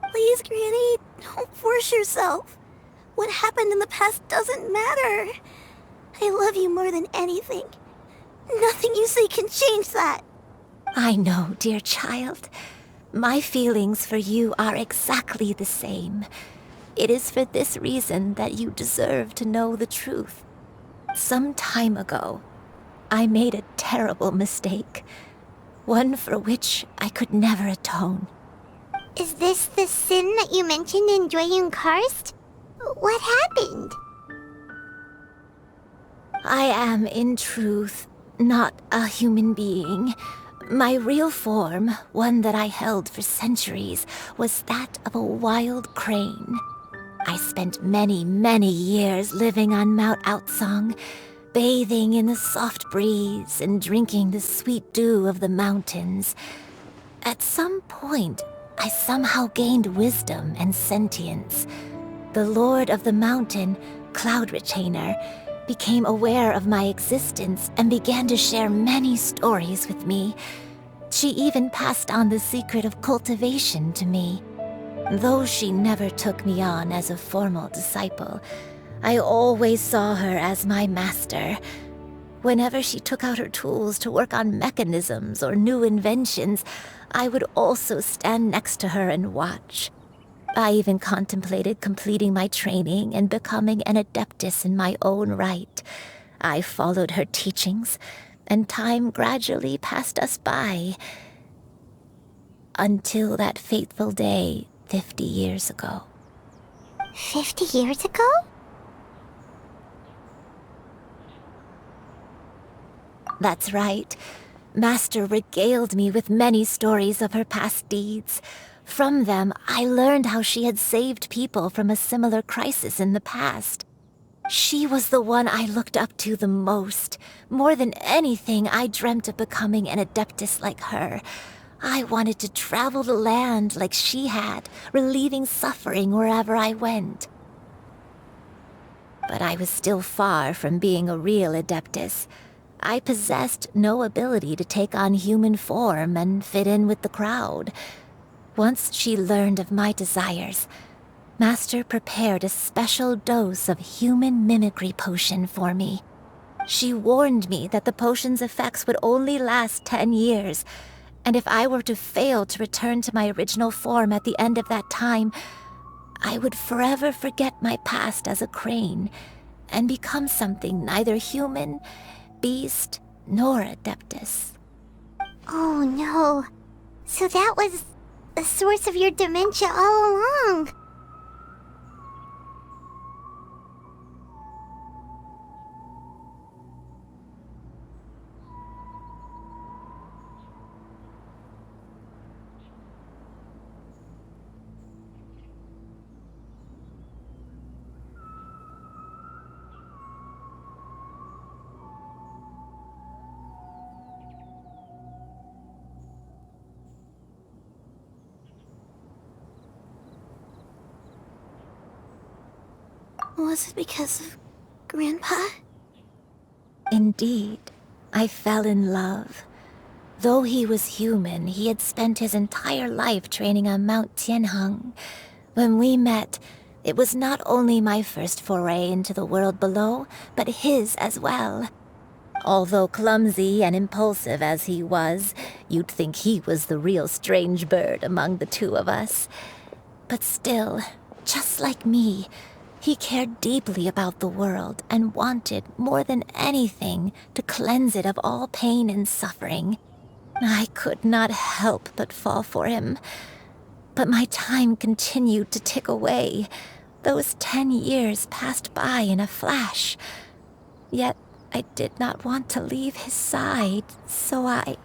Please, Granny, don't force yourself. What happened in the past doesn't matter. I love you more than anything. Nothing you say can change that.
I know, dear child. My feelings for you are exactly the same. It is for this reason that you deserve to know the truth. Some time ago, I made a terrible mistake. One for which I could never atone.
Is this the sin that you mentioned in Xianyun Karst? What happened?
I am, in truth, not a human being. My real form, one that I held for centuries, was that of a wild crane. I spent many, many years living on Mount Outsong, bathing in the soft breeze and drinking the sweet dew of the mountains. At some point, I somehow gained wisdom and sentience. The Lord of the Mountain, Cloud Retainer, became aware of my existence and began to share many stories with me. She even passed on the secret of cultivation to me. Though she never took me on as a formal disciple, I always saw her as my master. Whenever she took out her tools to work on mechanisms or new inventions, I would also stand next to her and watch. I even contemplated completing my training and becoming an adeptus in my own right. I followed her teachings, and time gradually passed us by. Until that fateful day 50 years ago.
50 years ago?
That's right. Master regaled me with many stories of her past deeds. From them, I learned how she had saved people from a similar crisis in the past. She was the one I looked up to the most. More than anything, I dreamt of becoming an adeptus like her. I wanted to travel the land like she had, relieving suffering wherever I went. But I was still far from being a real Adeptus. I possessed no ability to take on human form and fit in with the crowd. Once she learned of my desires, Master prepared a special dose of human mimicry potion for me. She warned me that the potion's effects would only last 10 years, and if I were to fail to return to my original form at the end of that time, I would forever forget my past as a crane and become something neither human, beast, nor Adeptus.
Oh no. So that was the source of your dementia all along.
Was it because of Grandpa?
Indeed, I fell in love. Though he was human, he had spent his entire life training on Mount Tianheng. When we met, it was not only my first foray into the world below, but his as well. Although clumsy and impulsive as he was, you'd think he was the real strange bird among the two of us. But still, just like me, he cared deeply about the world and wanted, more than anything, to cleanse it of all pain and suffering. I could not help but fall for him. But my time continued to tick away. Those 10 years passed by in a flash. Yet I did not want to leave his side, so I...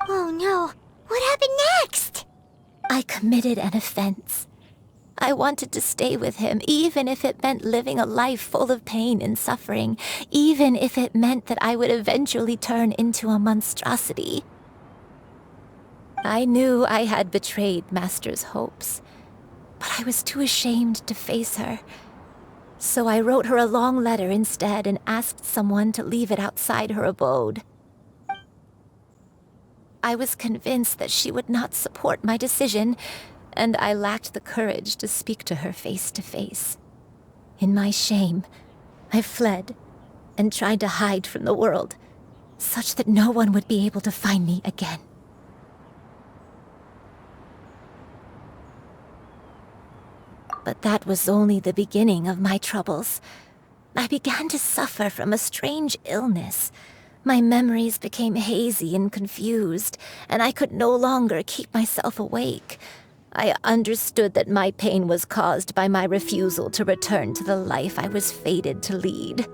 Oh no. What happened next?
I committed an offense. I wanted to stay with him, even if it meant living a life full of pain and suffering, even if it meant that I would eventually turn into a monstrosity. I knew I had betrayed Master's hopes, but I was too ashamed to face her. So I wrote her a long letter instead and asked someone to leave it outside her abode. I was convinced that she would not support my decision, and I lacked the courage to speak to her face to face. In my shame, I fled and tried to hide from the world, such that no one would be able to find me again. But that was only the beginning of my troubles. I began to suffer from a strange illness. My memories became hazy and confused, and I could no longer keep myself awake. I understood that my pain was caused by my refusal to return to the life I was fated to lead.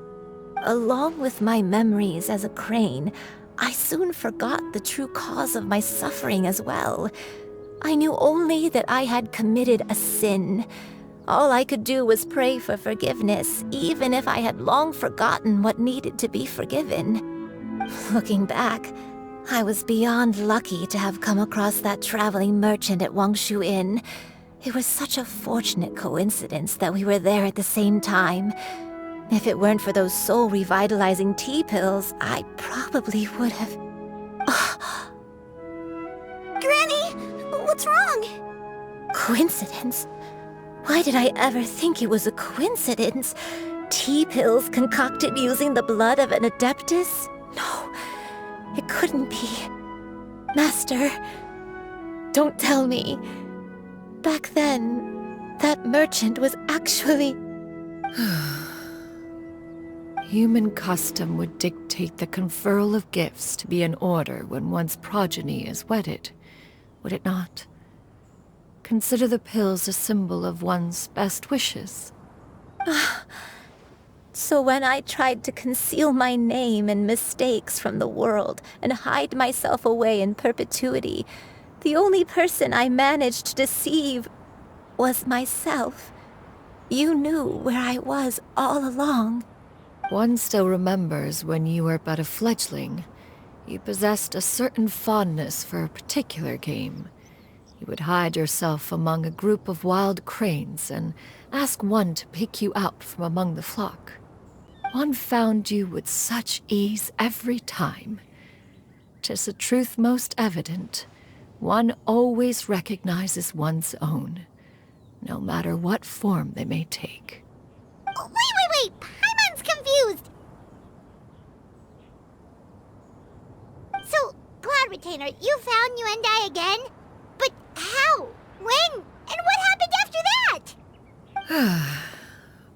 Along with my memories as a crane, I soon forgot the true cause of my suffering as well. I knew only that I had committed a sin, All I could do was pray for forgiveness, even if I had long forgotten what needed to be forgiven. Looking back, I was beyond lucky to have come across that traveling merchant at Wangshu Inn. It was such a fortunate coincidence that we were there at the same time. If it weren't for those soul-revitalizing tea pills, I probably would have...
Granny, what's wrong?
Coincidence? Why did I ever think it was a coincidence? Tea pills concocted using the blood of an adeptus? No, it couldn't be. Master, don't tell me. Back then, that merchant was actually...
Human custom would dictate the conferral of gifts to be in order when one's progeny is wedded, would it not? Consider the pills a symbol of one's best wishes.
So when I tried to conceal my name and mistakes from the world and hide myself away in perpetuity, the only person I managed to deceive was myself. You knew where I was all along.
One still remembers when you were but a fledgling. You possessed a certain fondness for a particular game. You would hide yourself among a group of wild cranes and ask one to pick you out from among the flock. One found you with such ease every time. 'Tis a truth most evident. One always recognizes one's own, no matter what form they may take.
Wait! Paimon's confused! So, Cloud Retainer, you found Yuendai again? But how? When? And what happened after that?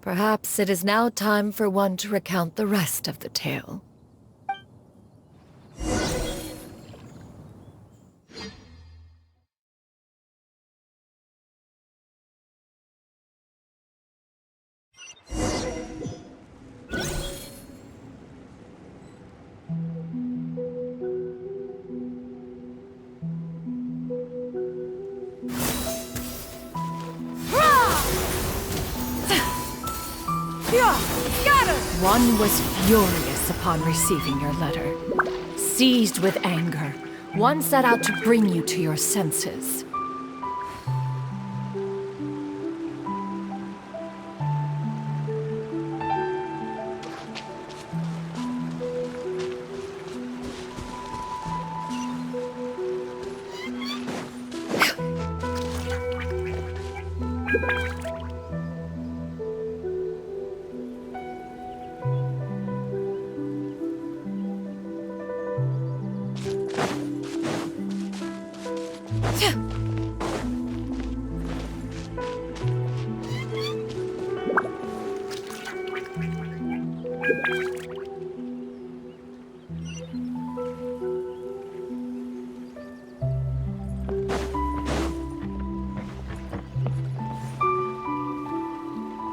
Perhaps it is now time for one to recount the rest of the tale. One was furious upon receiving your letter. Seized with anger, one set out to bring you to your senses.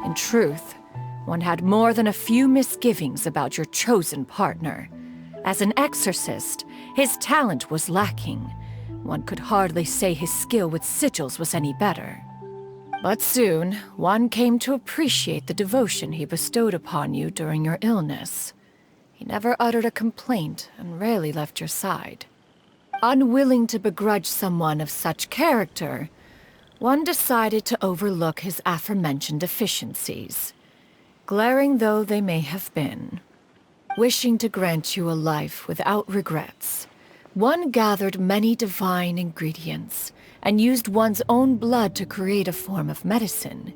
In truth, one had more than a few misgivings about your chosen partner. As an exorcist, his talent was lacking. One could hardly say his skill with sigils was any better. But soon, one came to appreciate the devotion he bestowed upon you during your illness. He never uttered a complaint and rarely left your side. Unwilling to begrudge someone of such character, one decided to overlook his aforementioned deficiencies, glaring though they may have been. Wishing to grant you a life without regrets, one gathered many divine ingredients and used one's own blood to create a form of medicine.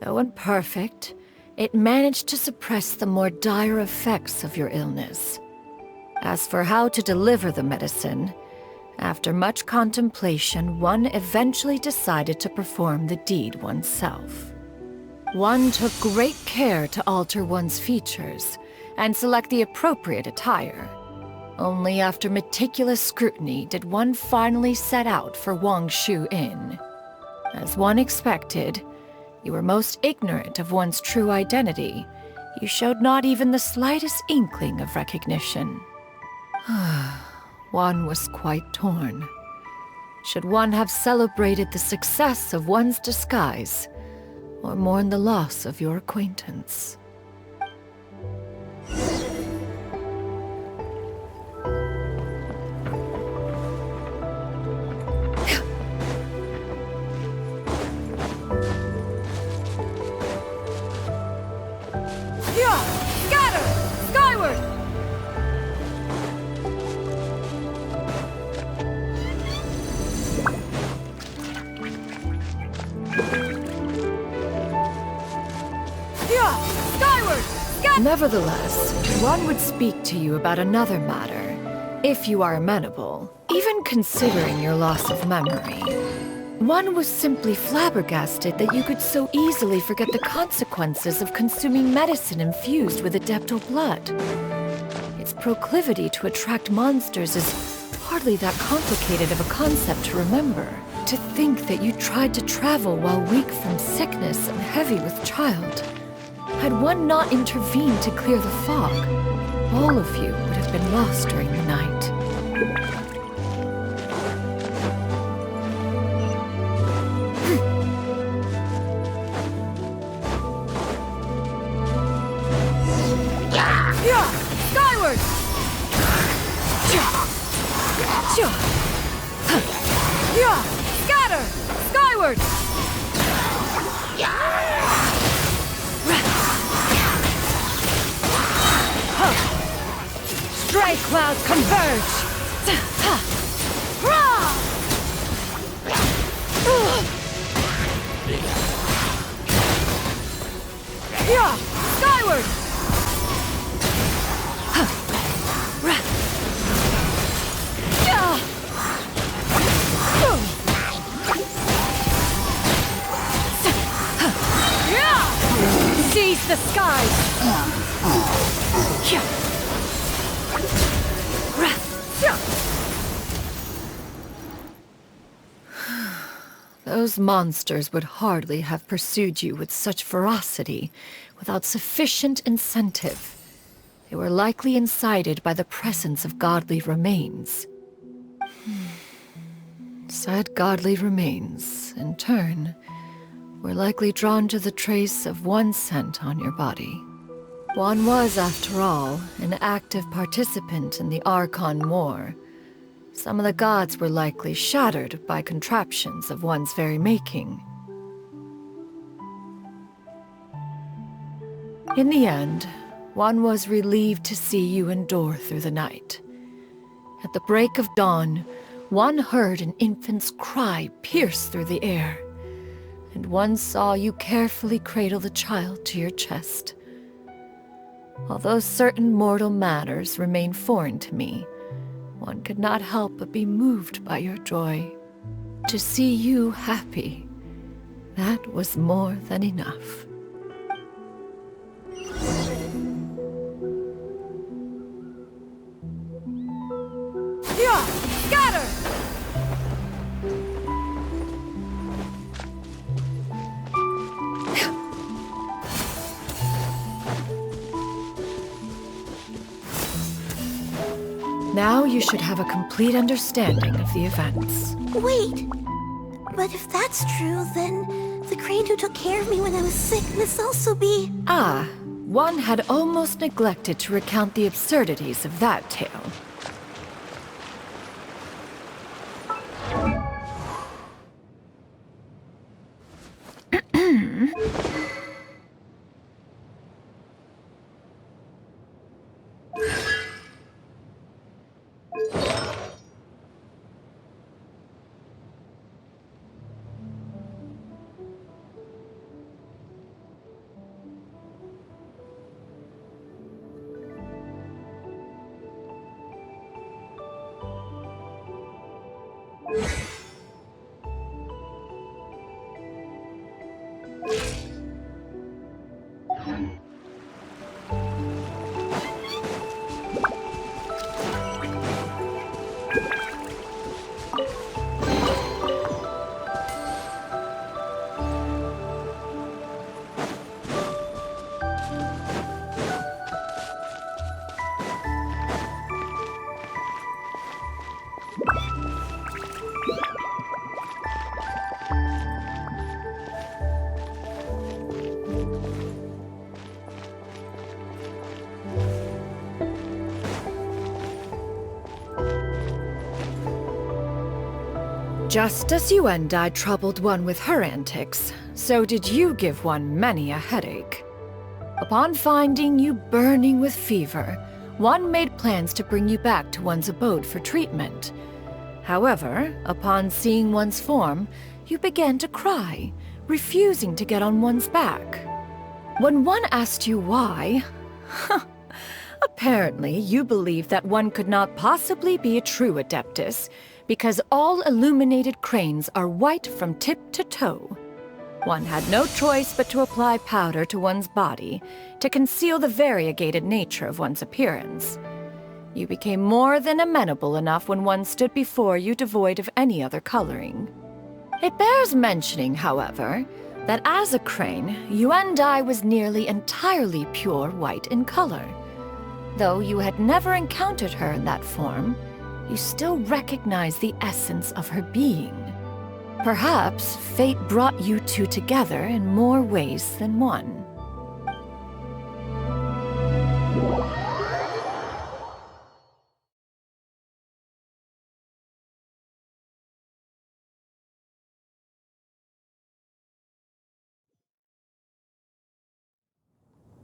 Though imperfect, it managed to suppress the more dire effects of your illness. As for how to deliver the medicine, after much contemplation, one eventually decided to perform the deed oneself. One took great care to alter one's features and select the appropriate attire. Only after meticulous scrutiny did one finally set out for Wangshu Inn. As one expected, you were most ignorant of one's true identity. You showed not even the slightest inkling of recognition. One was quite torn. Should one have celebrated the success of one's disguise, or mourn the loss of your acquaintance.
Scatter! Skyward! Skyward!
Nevertheless, one would speak to you about another matter, if you are amenable. Even considering your loss of memory, one was simply flabbergasted that you could so easily forget the consequences of consuming medicine infused with adeptal blood. Its proclivity to attract monsters is hardly that complicated of a concept to remember. To think that you tried to travel while weak from sickness and heavy with child. Had one not intervened to clear the fog, all of you would have been lost during the night.
Skyward! Scatter! Skyward!
Stray clouds converge!
Skyward!
Seize the skies! Those monsters would hardly have pursued you with such ferocity without sufficient incentive. They were likely incited by the presence of godly remains. Said godly remains, in turn, were likely drawn to the trace of one scent on your body. One was, after all, an active participant in the Archon War. Some of the gods were likely shattered by contraptions of one's very making. In the end, one was relieved to see you endure through the night. At the break of dawn, one heard an infant's cry pierce through the air, and one saw you carefully cradle the child to your chest. Although certain mortal matters remain foreign to me, one could not help but be moved by your joy. To see you happy, that was more than enough.
Scatter!
Now you should have a complete understanding of the events.
Wait! But if that's true, then the crane who took care of me when I was sick must also be...
Ah, one had almost neglected to recount the absurdities of that tale. Just as you and I troubled one with her antics, so did you give one many a headache. Upon finding you burning with fever, one made plans to bring you back to one's abode for treatment. However, upon seeing one's form, you began to cry, refusing to get on one's back. When one asked you why, apparently you believed that one could not possibly be a true Adeptus, because all illuminated cranes are white from tip to toe. One had no choice but to apply powder to one's body to conceal the variegated nature of one's appearance. You became more than amenable enough when one stood before you devoid of any other coloring. It bears mentioning, however, that as a crane, Yuandai was nearly entirely pure white in color. Though you had never encountered her in that form, you still recognize the essence of her being. Perhaps fate brought you two together in more ways than one.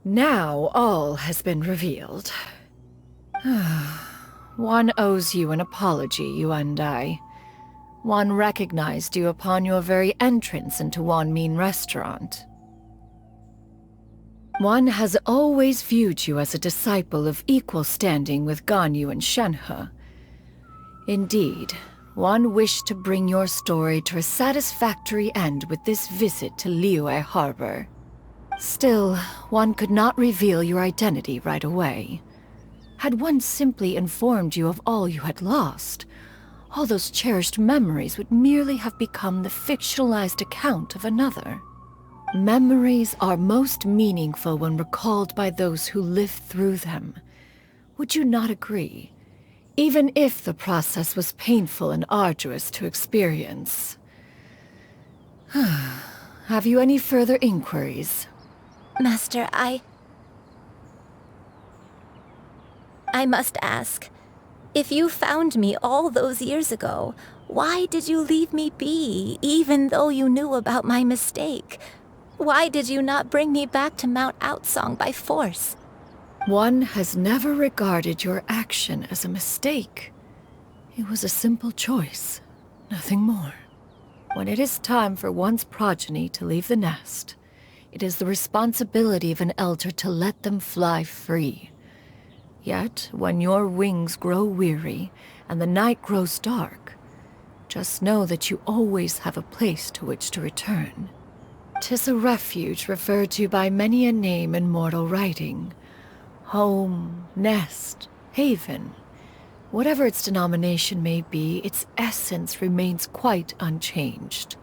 Now all has been revealed. One owes you an apology, Yuandai. One recognized you upon your very entrance into Wanmin Restaurant. One has always viewed you as a disciple of equal standing with Ganyu and Shenhe. Indeed, one wished to bring your story to a satisfactory end with this visit to Liyue Harbor. Still, one could not reveal your identity right away. Had one simply informed you of all you had lost, all those cherished memories would merely have become the fictionalized account of another. Memories are most meaningful when recalled by those who lived through them. Would you not agree? Even if the process was painful and arduous to experience. Have you any further inquiries?
Master, I must ask. If you found me all those years ago, why did you leave me be, even though you knew about my mistake? Why did you not bring me back to Mount Outsong by force?
One has never regarded your action as a mistake. It was a simple choice, nothing more. When it is time for one's progeny to leave the nest, it is the responsibility of an elder to let them fly free. Yet, when your wings grow weary and the night grows dark, just know that you always have a place to which to return. 'Tis a refuge referred to by many a name in mortal writing. Home, nest, haven. Whatever its denomination may be, its essence remains quite unchanged.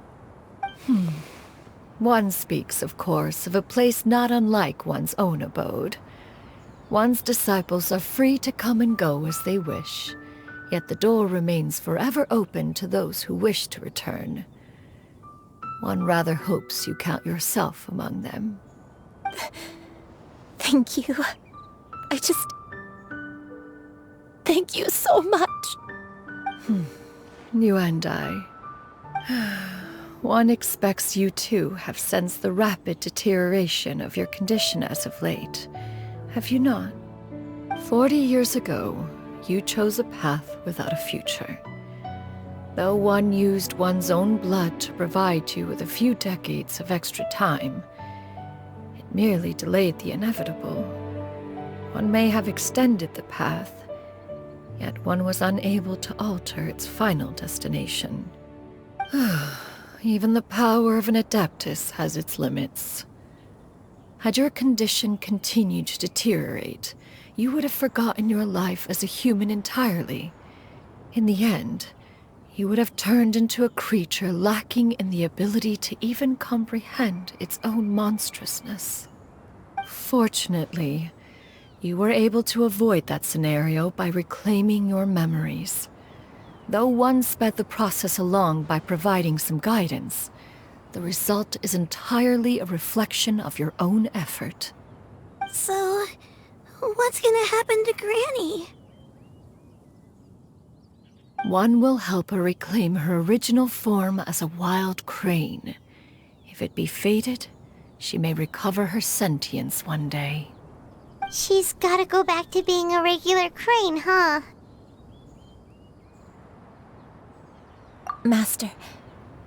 One speaks, of course, of a place not unlike one's own abode. One's disciples are free to come and go as they wish, yet the door remains forever open to those who wish to return. One rather hopes you count yourself among them.
Thank you. Thank you so much.
You and I. One expects you too have sensed the rapid deterioration of your condition as of late. Have you not? 40 years ago, you chose a path without a future. Though one used one's own blood to provide you with a few decades of extra time, it merely delayed the inevitable. One may have extended the path, yet one was unable to alter its final destination. Even the power of an Adeptus has its limits. Had your condition continued to deteriorate, you would have forgotten your life as a human entirely. In the end, you would have turned into a creature lacking in the ability to even comprehend its own monstrousness. Fortunately, you were able to avoid that scenario by reclaiming your memories. Though one sped the process along by providing some guidance, the result is entirely a reflection of your own effort.
So, what's gonna happen to Granny?
One will help her reclaim her original form as a wild crane. If it be fated, she may recover her sentience one day.
She's gotta go back to being a regular crane, huh?
Master,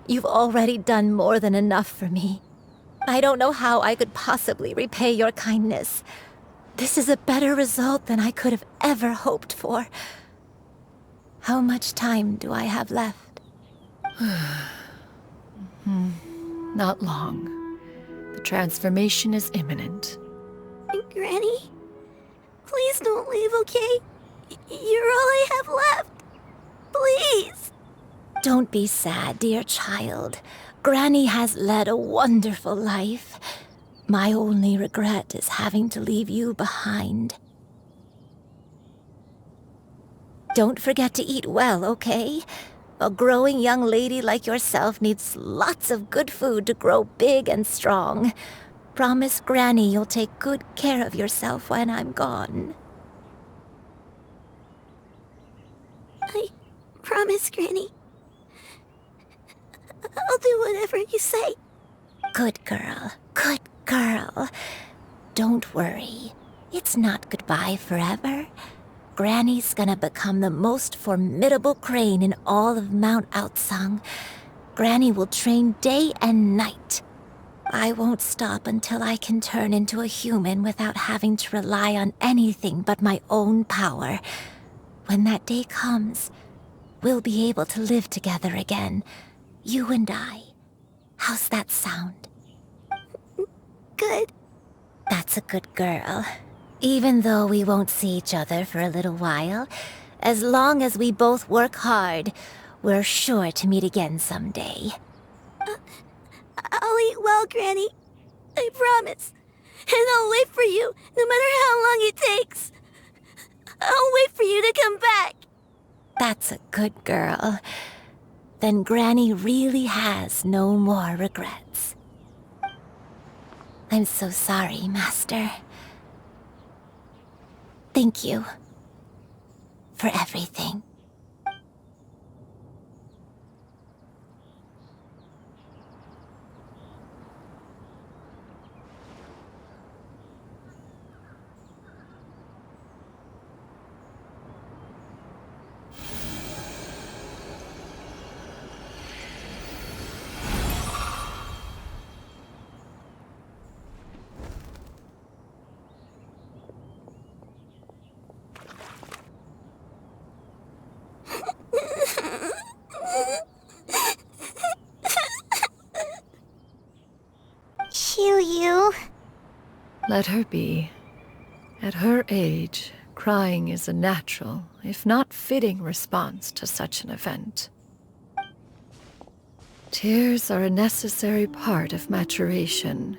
you've already done more than enough for me. I don't know how I could possibly repay your kindness. This is a better result than I could have ever hoped for. How much time do I have left?
Not long. The transformation is imminent.
Granny, please don't leave, okay? You're all I have left. Please.
Don't be sad, dear child. Granny has led a wonderful life. My only regret is having to leave you behind. Don't forget to eat well, okay? A growing young lady like yourself needs lots of good food to grow big and strong. Promise Granny you'll take good care of yourself when I'm gone.
I promise, Granny. I'll do whatever you say.
Good girl, good girl. Don't worry. It's not goodbye forever. Granny's gonna become the most formidable crane in all of Mount Outsung. Granny will train day and night. I won't stop until I can turn into a human without having to rely on anything but my own power. When that day comes, we'll be able to live together again. You and I. How's that sound?
Good.
That's a good girl. Even though we won't see each other for a little while, as long as we both work hard, we're sure to meet again someday.
I'll eat well, Granny. I promise. And I'll wait for you, no matter how long it takes. I'll wait for you to come back.
That's a good girl. Then Granny really has no more regrets. I'm so sorry, Master. Thank you for everything.
Xianyun.
Let her be. At her age, crying is a natural, if not fitting, response to such an event. Tears are a necessary part of maturation.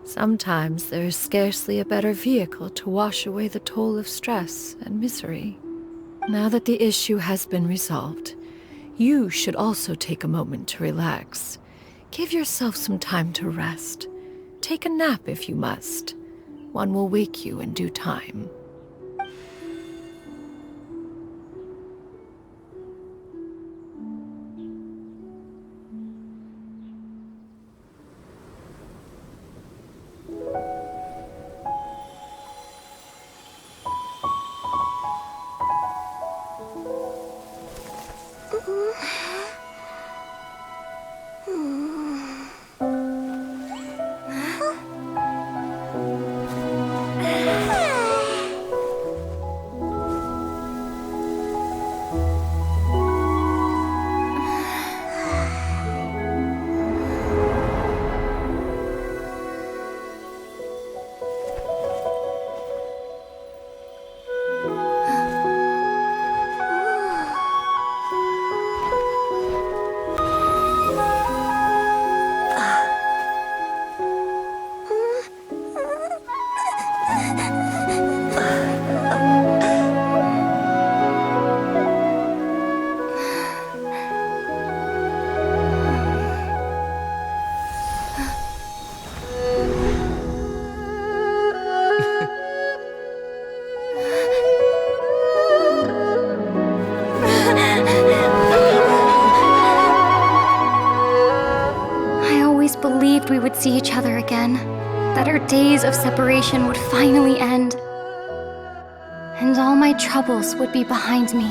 Sometimes there is scarcely a better vehicle to wash away the toll of stress and misery. Now that the issue has been resolved, you should also take a moment to relax. Give yourself some time to rest. Take a nap if you must. One will wake you in due time.
believed we would see each other again, that our days of separation would finally end, and all my troubles would be behind me.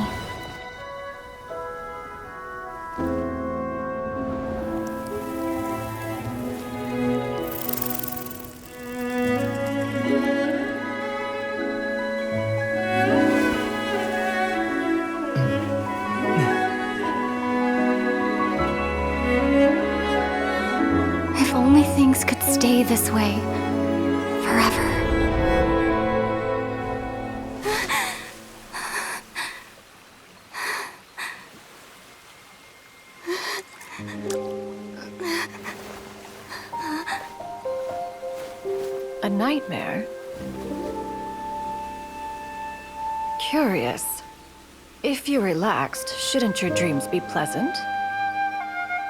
If only things could stay this way forever.
A nightmare? Curious. If you're relaxed, shouldn't your dreams be pleasant?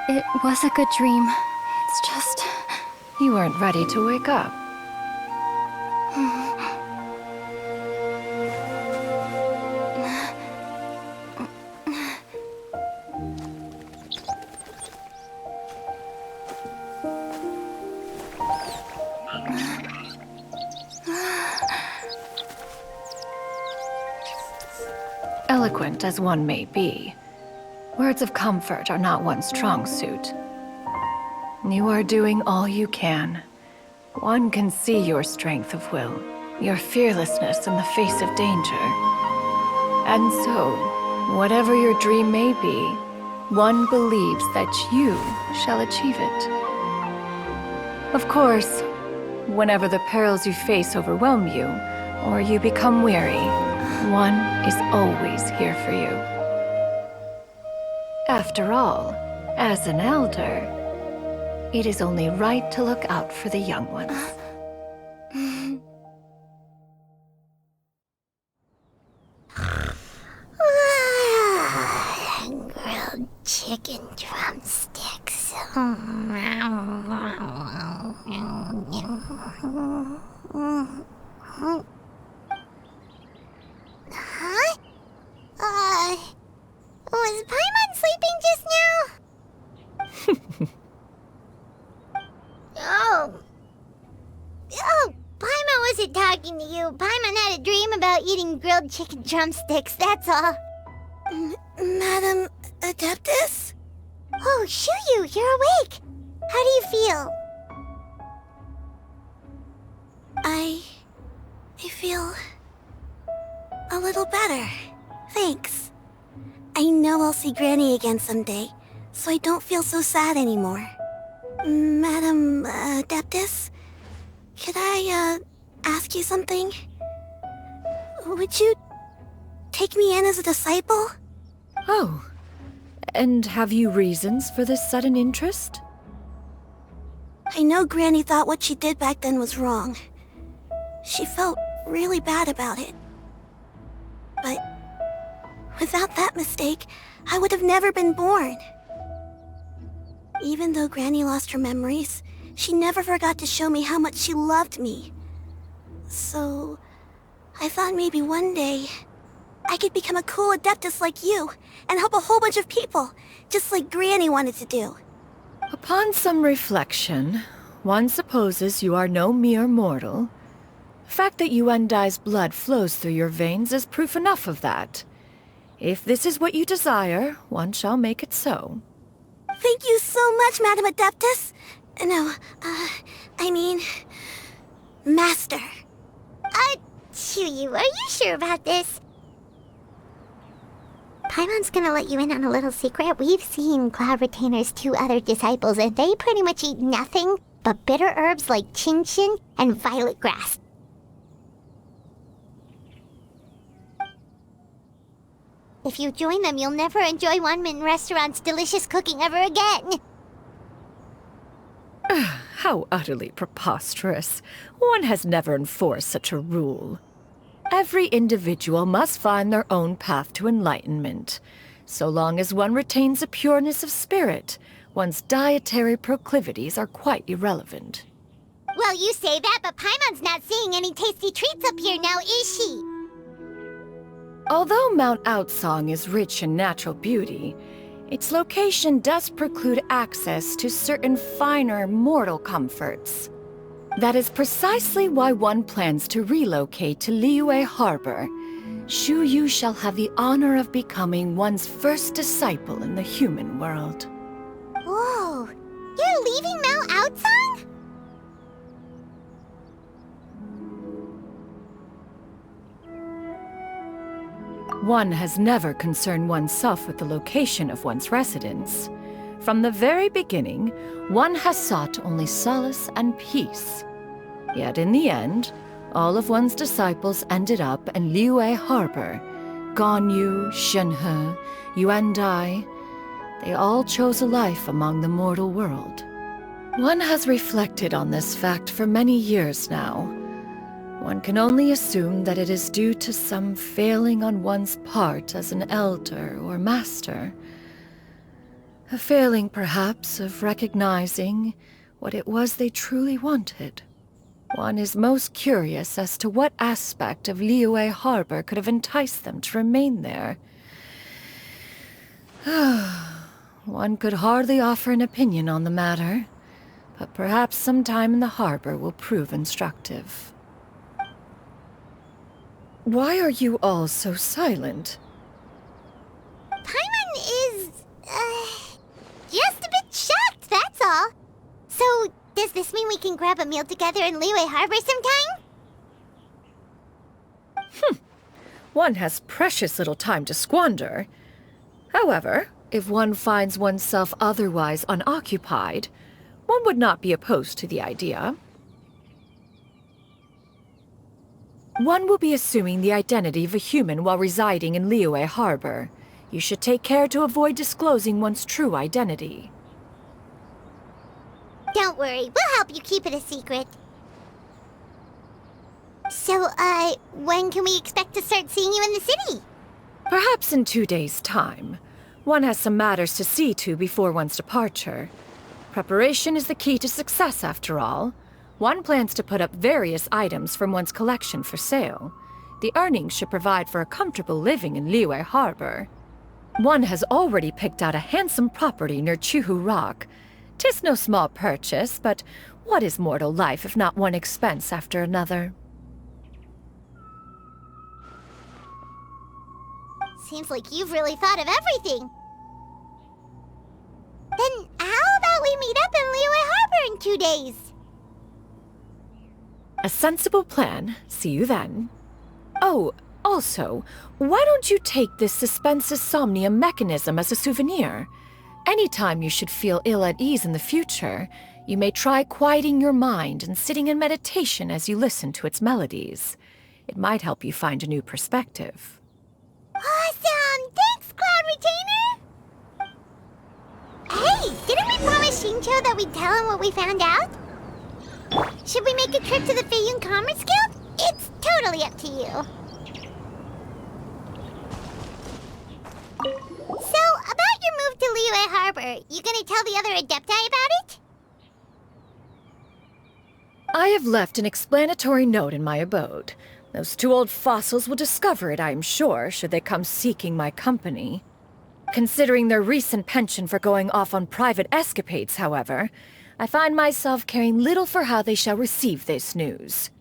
It was a good dream. It's just...
You weren't ready to wake up. Eloquent as one may be, words of comfort are not one's strong suit. You are doing all you can. One can see your strength of will, your fearlessness in the face of danger. And so, whatever your dream may be, one believes that you shall achieve it. Of course, whenever the perils you face overwhelm you, or you become weary, one is always here for you. After all, as an elder, it is only right to look out for the young ones.
Grilled chicken drumsticks. Huh? Was Paimon sleeping just now? Oh, Paimon wasn't talking to you. Paimon had a dream about eating grilled chicken drumsticks, that's all.
Madam Adeptus?
Oh, Xianyun, you're awake. How do you feel?
I feel a little better. Thanks. I know I'll see Granny again someday, so I don't feel so sad anymore. Madam Adeptus, could I ask you something? Would you take me in as a disciple?
Oh, and have you reasons for this sudden interest?
I know Granny thought what she did back then was wrong. She felt really bad about it. But without that mistake, I would have never been born. Even though Granny lost her memories, she never forgot to show me how much she loved me. So, I thought maybe one day, I could become a cool Adeptus like you, and help a whole bunch of people, just like Granny wanted to do.
Upon some reflection, one supposes you are no mere mortal. The fact that Yuandai's blood flows through your veins is proof enough of that. If this is what you desire, one shall make it so.
Thank you so much, Madam Adeptus. No, I mean... Master.
Xianyun, are you sure about this? Paimon's gonna let you in on a little secret. We've seen Cloud Retainer's 2 other disciples, and they pretty much eat nothing but bitter herbs like Xianyun and violet grass. If you join them, you'll never enjoy Wanmin Restaurant's delicious cooking ever again.
How utterly preposterous. One has never enforced such a rule. Every individual must find their own path to enlightenment. So long as one retains a pureness of spirit, one's dietary proclivities are quite irrelevant.
Well, you say that, but Paimon's not seeing any tasty treats up here now, is she?
Although Mount Outsong is rich in natural beauty, Its location does preclude access to certain finer mortal comforts. That is precisely why one plans to relocate to Liyue Harbor. Shu Yu shall have the honor of becoming one's first disciple in the human world.
Whoa! You're leaving Mao Outsang?
One has never concerned oneself with the location of one's residence. From the very beginning, one has sought only solace and peace. Yet in the end, all of one's disciples ended up in Liyue Harbor. Ganyu, Shenhe, Yuandai, they all chose a life among the mortal world. One has reflected on this fact for many years now. One can only assume that it is due to some failing on one's part as an elder or master. A failing, perhaps, of recognizing what it was they truly wanted. One is most curious as to what aspect of Liyue Harbor could have enticed them to remain there. One could hardly offer an opinion on the matter, but perhaps some time in the harbor will prove instructive. Why are you all so silent?
Paimon is, just a bit shocked, that's all. So, does this mean we can grab a meal together in Liyue Harbor sometime?
One has precious little time to squander. However, if one finds oneself otherwise unoccupied, one would not be opposed to the idea. One will be assuming the identity of a human while residing in Liyue Harbor. You should take care to avoid disclosing one's true identity.
Don't worry, we'll help you keep it a secret. So, when can we expect to start seeing you in the city?
Perhaps in 2 days' time. One has some matters to see to before one's departure. Preparation is the key to success, after all. One plans to put up various items from one's collection for sale. The earnings should provide for a comfortable living in Liyue Harbor. One has already picked out a handsome property near Chuhu Rock. 'Tis no small purchase, but what is mortal life if not one expense after another?
Seems like you've really thought of everything. Then how about we meet up in Liyue Harbor in 2 days?
A sensible plan. See you then. Oh, also, why don't you take this suspense somnium mechanism as a souvenir? Anytime you should feel ill at ease in the future, you may try quieting your mind and sitting in meditation as you listen to its melodies. It might help you find a new perspective.
Awesome! Thanks, Cloud Retainer! Hey, didn't we promise Xingqiu that we'd tell him what we found out? Should we make a trip to the Feiyun Commerce Guild? It's totally up to you. So, about your move to Liyue Harbor, you gonna tell the other Adepti about it?
I have left an explanatory note in my abode. Those 2 old fossils will discover it, I am sure, should they come seeking my company. Considering their recent penchant for going off on private escapades, however, I find myself caring little for how they shall receive this news.